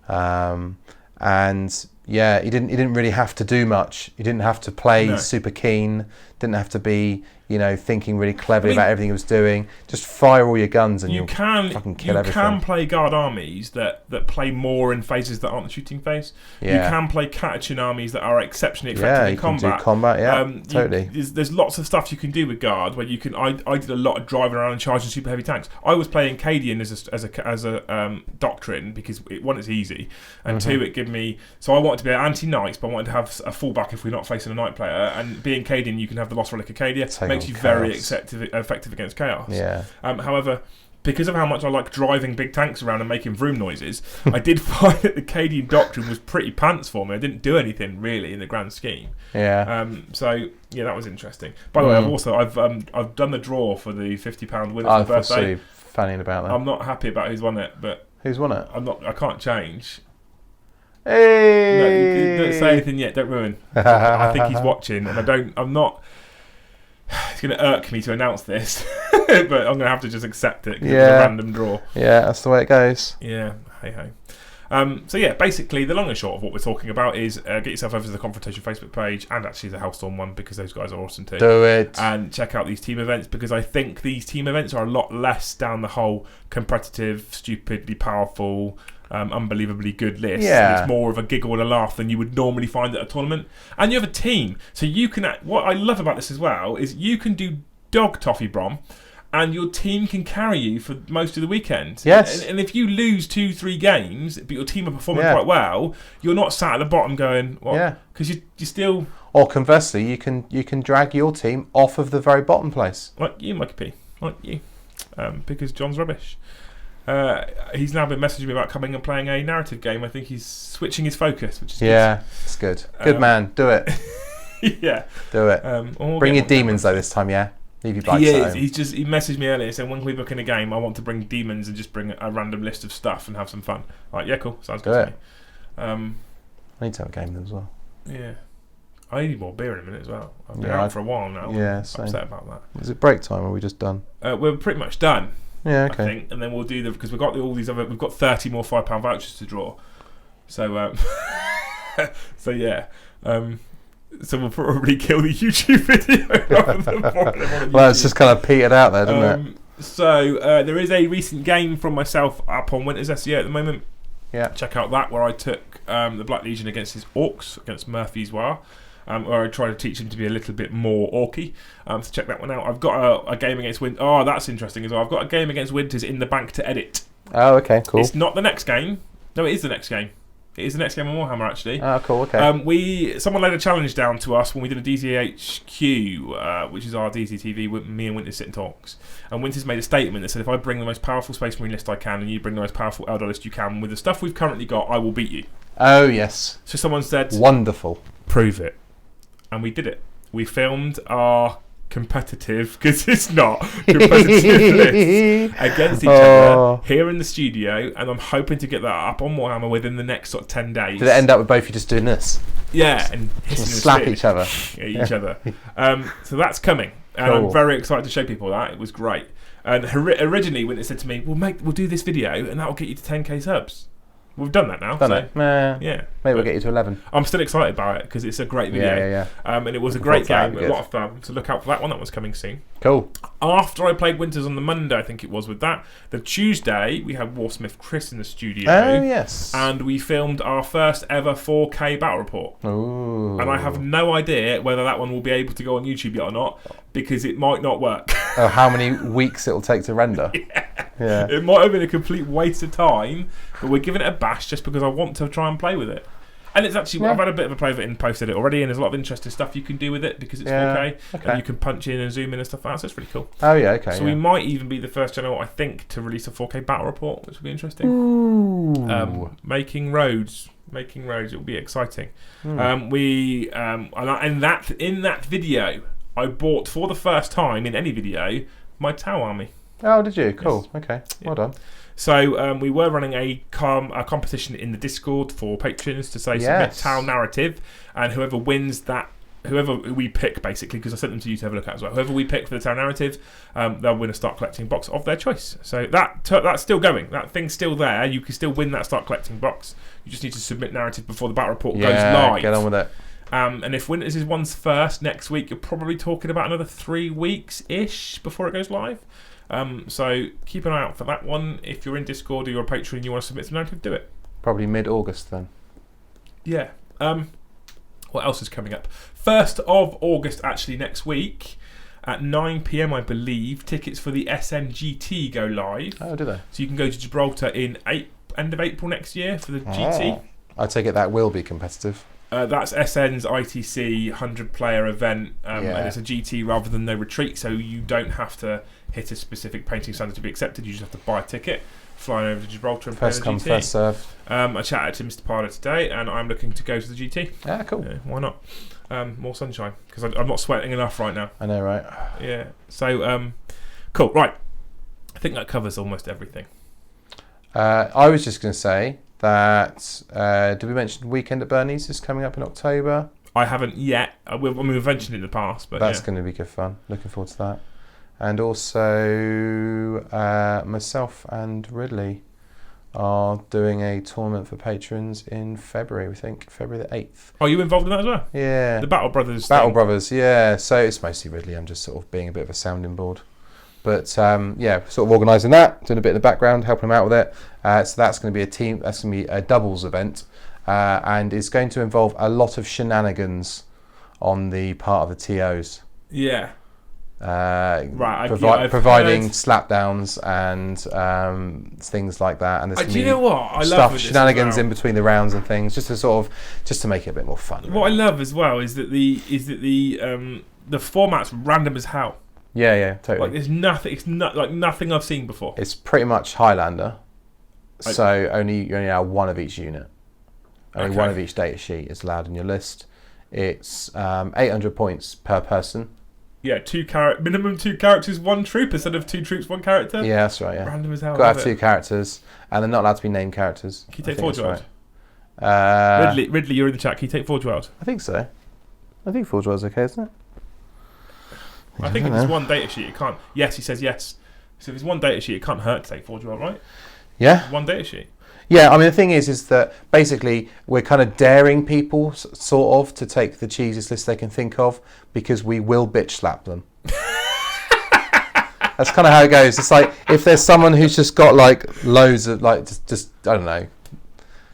And yeah, he didn't really have to do much. He didn't have to play super keen. Didn't have to be, you know, thinking really cleverly about everything he was doing. Just fire all your guns and you'll fucking kill everything.
You can play Guard armies that play more in phases that aren't the shooting phase. Yeah. You can play Catachin armies that are exceptionally effective in combat.
Can do combat, totally.
There's lots of stuff you can do with Guard where you can. I did a lot of driving around and charging super heavy tanks. I was playing Cadian as a doctrine because it's easy, and 2 it gave me. So I wanted to be anti-knights, but I wanted to have a fallback if we're not facing a knight player. And being Cadian, you can have the Lost Relic Acadia. Makes you very effective against chaos.
Yeah.
However, because of how much I like driving big tanks around and making vroom noises, I did find that the Cadian Doctrine was pretty pants for me. I didn't do anything really in the grand scheme.
Yeah.
So yeah, that was interesting. By the way, I've done the draw for the £50 winner for the birthday.
I fanning about that.
I'm not happy about who's won it, but
who's won it?
I can't change.
Hey!
No, don't say anything yet. Don't ruin. I think he's watching, and I'm not. It's going to irk me to announce this, but I'm going to have to just accept it because it's a random draw.
Yeah, that's the way it goes.
Yeah, hey ho. So yeah, basically the long and short of what we're talking about is get yourself over to the Confrontation Facebook page and actually the Hellstorm one, because those guys are awesome too.
Do it.
And check out these team events, because I think these team events are a lot less down the whole competitive, stupidly powerful, unbelievably good list.
Yeah.
It's more of a giggle and a laugh than you would normally find at a tournament. And you have a team, so you can. What I love about this as well is you can do dog toffee brom, and your team can carry you for most of the weekend.
Yes.
And if you lose 2-3 games, but your team are performing quite well, you're not sat at the bottom going, well,
yeah,
because you still.
Or conversely, you can drag your team off of the very bottom place.
Like you, Mikey P. Like you. Because John's rubbish. He's now been messaging me about coming and playing a narrative game. I think he's switching his focus, which is good.
Yeah, it's good. Good man, do it.
Yeah.
Do it. Bring your demons though this time, yeah? Leave your bikes at home.
He messaged me earlier saying, when can we book in a game? I want to bring demons and just bring a random list of stuff and have some fun. Like, yeah, cool. Sounds good to me.
I need to have a game then as well.
Yeah. I need more beer in a minute as well. I've been out for a while now.
Yeah,
I'm upset about that.
Is it break time or are we just done?
We're pretty much done.
Yeah, okay.
I think, and then we'll do because we've got all these other. We've got 30 more £5 vouchers to draw. So, so yeah. So we'll probably kill the YouTube video rather than
well, it's just kind of petered out there, doesn't it?
So there is a recent game from myself up on Winter's SEO at the moment.
Yeah.
Check out that, where I took the Black Legion against his orcs against Murphy's War. Where I try to teach him to be a little bit more orky. So check that one out. I've got a game against Winters. Oh, that's interesting as well. I've got a game against Winters in the bank to edit.
Oh, okay, cool.
It's not the next game. No, it is the next game. It is the next game on Warhammer, actually.
Oh, cool, okay.
Someone laid a challenge down to us when we did a DZHQ, which is our DZTV, with me and Winters sit and talks. And Winters made a statement that said, if I bring the most powerful Space Marine list I can, and you bring the most powerful Eldar list you can, with the stuff we've currently got, I will beat you.
Oh, yes.
So someone said...
Wonderful.
Prove it. And we did it. We filmed our competitive, because it's not, competitive lists against each other here in the studio, and I'm hoping to get that up on Warhammer within the next sort of 10 days.
Did it end up with both of you just doing this?
Yeah, and hissing and
slap each other.
Each other. So that's coming, and
cool.
I'm very excited to show people that. It was great. And originally, when it said to me, we'll do this video, and that'll get you to 10k subs. We've done that now.
Yeah. Maybe we'll get you to 11.
I'm still excited about it because it's a great video.
Yeah.
And it was a great game, a lot of fun. So look out for that one. That one's coming soon.
Cool.
After I played Winters on the Monday, I think it was with that. The Tuesday, we had Warsmith Chris in the studio.
Oh, yes.
And we filmed our first ever 4K battle report.
Ooh.
And I have no idea whether that one will be able to go on YouTube yet or not, because it might not work.
Oh, how many weeks it'll take to render? Yeah.
It might have been a complete waste of time, but we're giving it a bash just because I want to try and play with it. And it's actually, I've had a bit of a play with it and posted it already, and there's a lot of interesting stuff you can do with it because it's 4K, and you can punch in and zoom in and stuff like that, so it's really cool.
Oh, yeah, okay.
So we might even be the first channel, I think, to release a 4K battle report, which will be interesting.
Ooh.
Making roads, it will be exciting. In that video, I bought for the first time in any video my Tau army.
Oh, did you? Cool.
Yes.
Okay. Well done.
So we were running a competition in the Discord for patrons to say submit Tau narrative, and whoever wins that, whoever we pick basically, because I sent them to you to have a look at as well. Whoever we pick for the Tau narrative, they'll win a start collecting box of their choice. So that's still going. That thing's still there. You can still win that start collecting box. You just need to submit narrative before the battle report goes live.
Get on with it.
And if Winters is one's first next week, you're probably talking about another 3 weeks-ish before it goes live. So keep an eye out for that one. If you're in Discord or you're a patron and you want to submit some narrative, do it.
Probably mid-August then.
Yeah. What else is coming up? 1st of August, actually, next week at 9 PM, I believe, tickets for the SMGT go live.
Oh, do they?
So you can go to Gibraltar in end of April next year for the GT.
I take it that will be competitive.
That's SN's ITC 100-player event, and it's a GT rather than no retreat, so you don't have to hit a specific painting standard to be accepted. You just have to buy a ticket, flying over to Gibraltar and
first come, first served.
I chatted to Mr. Parler today, and I'm looking to go to the GT.
Yeah, cool.
Why not? More sunshine, because I'm not sweating enough right now.
I know, right?
Yeah. So, cool. Right. I think that covers almost everything.
I was just going to say that, did we mention Weekend at Bernie's is coming up in October?
I haven't yet. We've mentioned it in the past, but
that's going to be good fun. Looking forward to that. And also, myself and Ridley are doing a tournament for patrons in February, we think, February the 8th.
Oh, you involved in that as well?
Yeah.
The Battle Brothers
Brothers, yeah. So it's mostly Ridley. I'm just sort of being a bit of a sounding board. But, sort of organising that, doing a bit in the background, helping them out with it. So that's going to be that's going to be a doubles event. And it's going to involve a lot of shenanigans on the part of the TOs.
Yeah.
Providing slapdowns and things like that, and there's
do you know what I love
shenanigans in between the rounds and things, just to make it a bit more fun.
What I love as well is that the format's random as hell.
Yeah, totally.
Like there's nothing. It's not like nothing I've seen before.
It's pretty much Highlander, so you only allow one of each unit. Only one of each data sheet is allowed in your list. It's 800 points per person.
Yeah, minimum 2 characters, 1 troop instead of 2 troops, 1 character.
Yeah, that's right. Yeah,
random as hell.
Got to have 2 characters, and they're not allowed to be named characters.
Can you take 4 Wild?
Right.
Ridley, you're in the chat. Can you take 4 Wild?
I think so. I think 4 Wild's okay, isn't it?
I think if it's one data sheet, it can't. Yes, he says yes. So if it's one data sheet, it can't hurt to take 4 Wild, right?
Yeah.
One data sheet.
Yeah, I mean, the thing is that basically we're kind of daring people, sort of, to take the cheesiest list they can think of, because we will bitch slap them. That's kind of how it goes. It's like, if there's someone who's just got, like, loads of, like, just I don't know,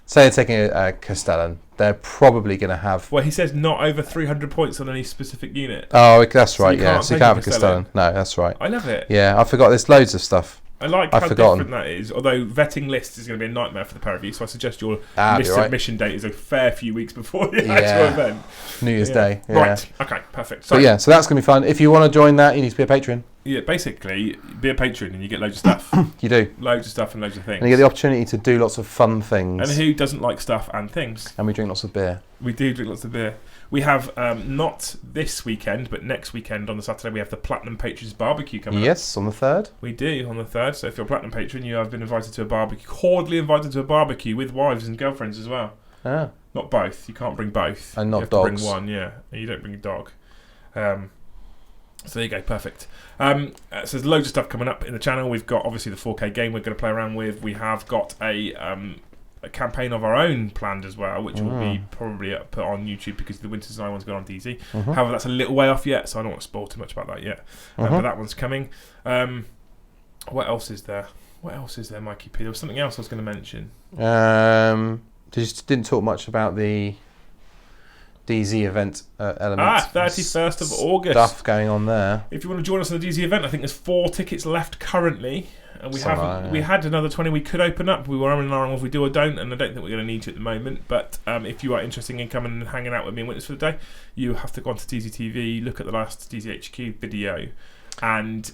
say they're taking a Castellan, they're probably going to have...
Well, he says not over 300 points on any specific unit.
Oh, that's right, yeah. So you can't have a Castellan. No, that's right.
I love it.
Yeah, I forgot there's loads of stuff.
I like how different that is, although vetting lists is going to be a nightmare for the pair of you, so I suggest your list submission date is a fair few weeks before the actual event.
New Year's Day. Yeah.
Right, okay, perfect. So
that's going to be fun. If you want to join that, you need to be a patron.
Yeah, basically, be a patron and you get loads of stuff.
You do.
Loads of stuff and loads of things.
And you get the opportunity to do lots of fun things.
And who doesn't like stuff and things?
And we drink lots of beer.
We do drink lots of beer. We have, not this weekend, but next weekend on the Saturday, we have the Platinum Patrons Barbecue coming up.
Yes, on the 3rd.
We do, on the 3rd. So if you're a Platinum Patron, you have been invited to a barbecue, cordially invited to a barbecue with wives and girlfriends as well.
Ah.
Not both. You can't bring both.
And not
you have
dogs.
To bring one, yeah. You don't bring a dog. So there you go, perfect. So there's loads of stuff coming up in the channel. We've got, obviously, the 4K game we're going to play around with. We have got a campaign of our own planned as well, which will be probably put on YouTube because the Winter's Night one's gone on DZ. However, that's a little way off yet, so I don't want to spoil too much about that yet. But that one's coming. What else is there? Mikey P? There was something else I was going to mention.
Didn't talk much about the DZ event element.
31st of August.
Stuff going on there.
If you want to join us on the DZ event, I think there's 4 tickets left currently. And we had another 20 we could open up. We were on if we do or don't, and I don't think we're going to need to at the moment. But if you are interested in coming and hanging out with me and Witness for the day, you have to go onto DZTV, look at the last DZHQ video, and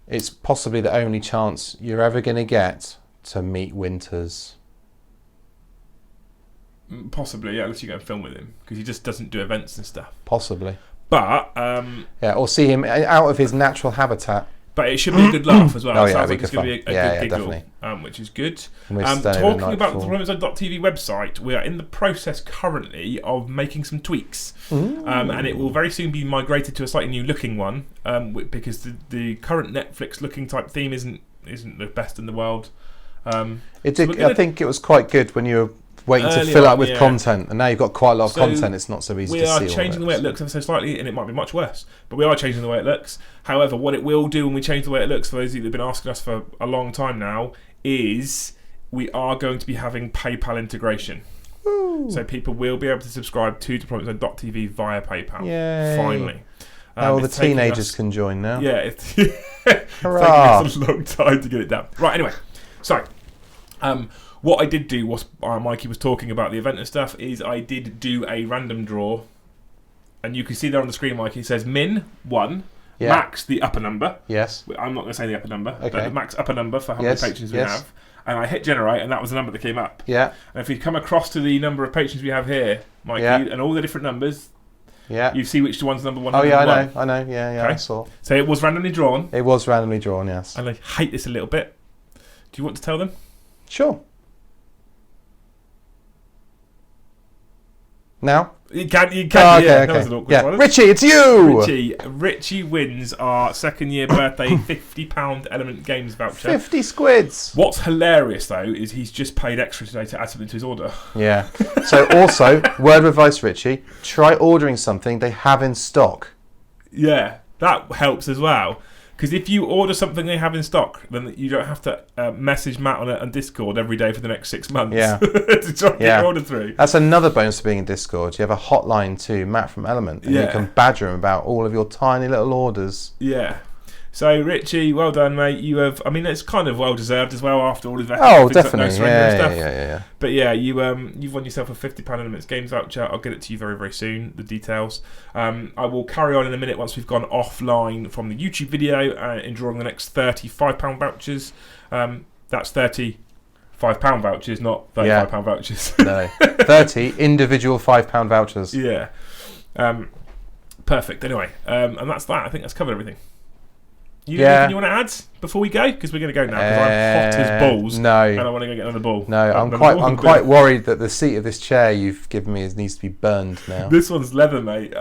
it's possibly the only chance you're ever going to get to meet Winters.
Possibly, yeah, unless you go and film with him, because he just doesn't do events and stuff.
Possibly.
But
or see him out of his natural habitat.
But it should be a good laugh as well.
Oh,
it
yeah,
sounds like it's going to be a good giggle,
definitely.
Which is good.
Talking
about the Diplomatzone.tv website, we are in the process currently of making some tweaks. And it will very soon be migrated to a slightly new looking one, because the current Netflix looking type theme isn't the best in the world. I
think it was quite good when you were waiting to fill up with content, and now you've got quite a lot of content. It's not so easy to see.
We are changing the way it looks ever so slightly, and it might be much worse, but we are changing the way it looks. However, what it will do when we change the way it looks, for those of you that have been asking us for a long time now, is we are going to be having PayPal integration. Ooh. So people will be able to subscribe to Diplomatzone.tv via PayPal.
Yay.
Finally.
All the teenagers can join now.
Yeah, it's taking us a long time to get it done. Right, anyway, so What I did do was, Mikey was talking about the event and stuff, is I did do a random draw. And you can see there on the screen, Mikey, it says min 1, max the upper number.
Yes.
I'm not going to say the upper number,
okay.
but the max upper number for how many patrons we have. And I hit generate, and that was the number that came up.
Yeah.
And if you come across to the number of patrons we have here, Mikey, and all the different numbers, you see which one's number 1.
Oh, yeah, I know. Yeah, okay. I saw.
So it was randomly drawn.
It was randomly drawn, yes.
And I hate this a little bit. Do you want to tell them?
Sure. Now?
You can.
Okay.
That was an awkward one.
Richie, it's you!
Richie wins our second-year birthday £50 Element Games voucher.
50 squids!
What's hilarious, though, is he's just paid extra today to add something to his order.
Yeah. So also, word of advice, Richie, try ordering something they have in stock.
Yeah, that helps as well. Because if you order something they have in stock, then you don't have to message Matt on Discord every day for the next 6 months to try and get your order through.
That's another bonus of being in Discord. You have a hotline to Matt from Element, and you can badger him about all of your tiny little orders.
Yeah. So, Richie, well done, mate. You have, I mean, it's kind of well deserved as well after all his efforts.
Oh, definitely. Yeah.
But yeah, you've won yourself a £50 Elements Games voucher. I'll get it to you very, very soon, the details. I will carry on in a minute once we've gone offline from the YouTube video in drawing the next £35 vouchers. That's £35 vouchers, not £35 vouchers.
No, 30 individual £5 vouchers.
Yeah. Perfect. Anyway, and that's that. I think that's covered everything. Anything you want to add before we go? Because we're going to go now. Because I'm hot as balls.
No,
and I want to go get another ball.
No, I'm quite worried that the seat of this chair you've given me needs to be burned now.
This one's leather, mate.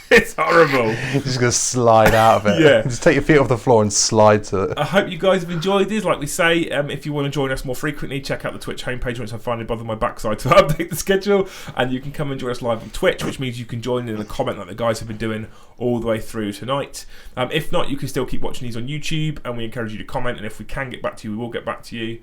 It's horrible.
You're just going to slide out of it.
Yeah.
Just take your feet off the floor and slide to it.
I hope you guys have enjoyed this. Like we say, if you want to join us more frequently, check out the Twitch homepage once I finally bother my backside to update the schedule. And you can come and join us live on Twitch, which means you can join in the comment like the guys have been doing all the way through tonight. If not, you can still keep watching these on YouTube, and we encourage you to comment. And if we can get back to you, we will get back to you.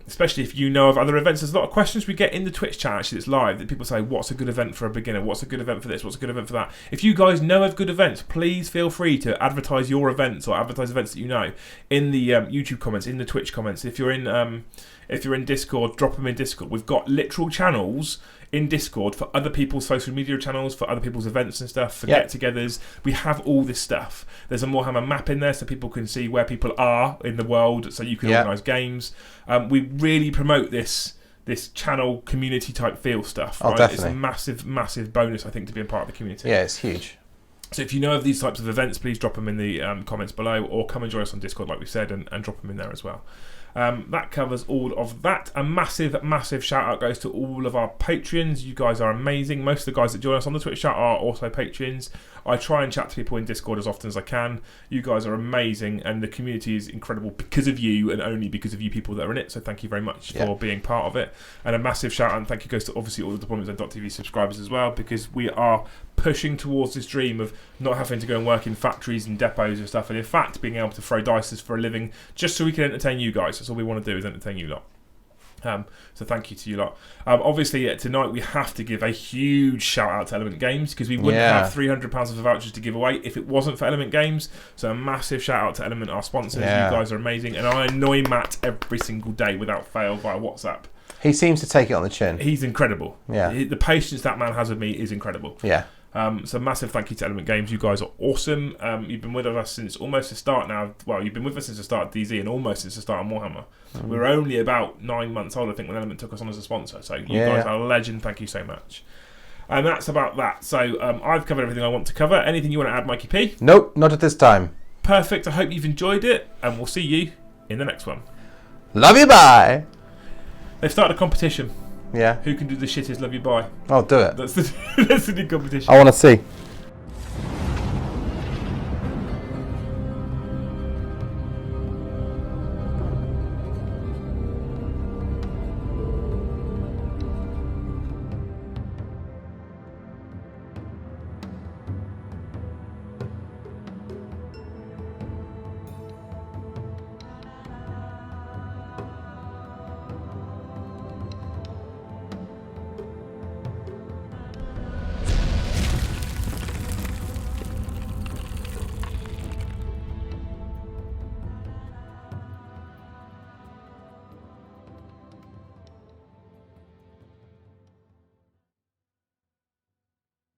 Especially if you know of other events. There's a lot of questions we get in the Twitch chat actually that's live that people say, what's a good event for a beginner, what's a good event for this, what's a good event for that. If you guys know of good events, please feel free to advertise your events or advertise events that you know in the YouTube comments, in the Twitch comments. If you're in Discord, drop them in Discord. We've got literal channels in Discord for other people's social media channels, for other people's events and stuff, for get-togethers. We have all this stuff. There's a Moorhammer map in there so people can see where people are in the world, so you can organise games. We really promote this channel community type feel stuff. Right?
Definitely.
It's a massive, massive bonus, I think, to be a part of the community.
Yeah, it's huge.
So if you know of these types of events, please drop them in the comments below, or come and join us on Discord, like we said, and drop them in there as well. That covers all of that. A massive, massive shout out goes to all of our Patreons. You guys are amazing. Most of the guys that join us on the Twitch chat are also Patreons. I try and chat to people in Discord as often as I can. You guys are amazing, and the community is incredible because of you, and only because of you people that are in it. So thank you very much for being part of it. And a massive shout out and thank you goes to obviously all the Deployments.tv subscribers as well, because we are pushing towards this dream of not having to go and work in factories and depots and stuff, and in fact being able to throw dice for a living just so we can entertain you guys. That's all we want to do, is entertain you lot. So thank you to you lot. Obviously, tonight we have to give a huge shout out to Element Games, because we wouldn't have £300 of vouchers to give away if it wasn't for Element Games. So a massive shout out to Element, our sponsors. You guys are amazing, and I annoy Matt every single day without fail via WhatsApp.
He seems to take it on the chin.
He's incredible.
Yeah.
The patience that man has with me is incredible.
Yeah.
So massive thank you to Element Games. You guys are awesome. You've been with us since almost the start now. Well, you've been with us since the start of DZ and almost since the start of Moorhammer. We were only about 9 months old, I think, when Element took us on as a sponsor. So you guys are a legend. Thank you so much. And that's about that. So I've covered everything I want to cover. Anything you want to add, Mikey P?
Nope, not at this time.
Perfect. I hope you've enjoyed it, and we'll see you in the next one.
Love you, bye.
They've started a competition.
Yeah.
Who can do the shittest love you bye?
I'll do it.
That's the new competition.
I want to see.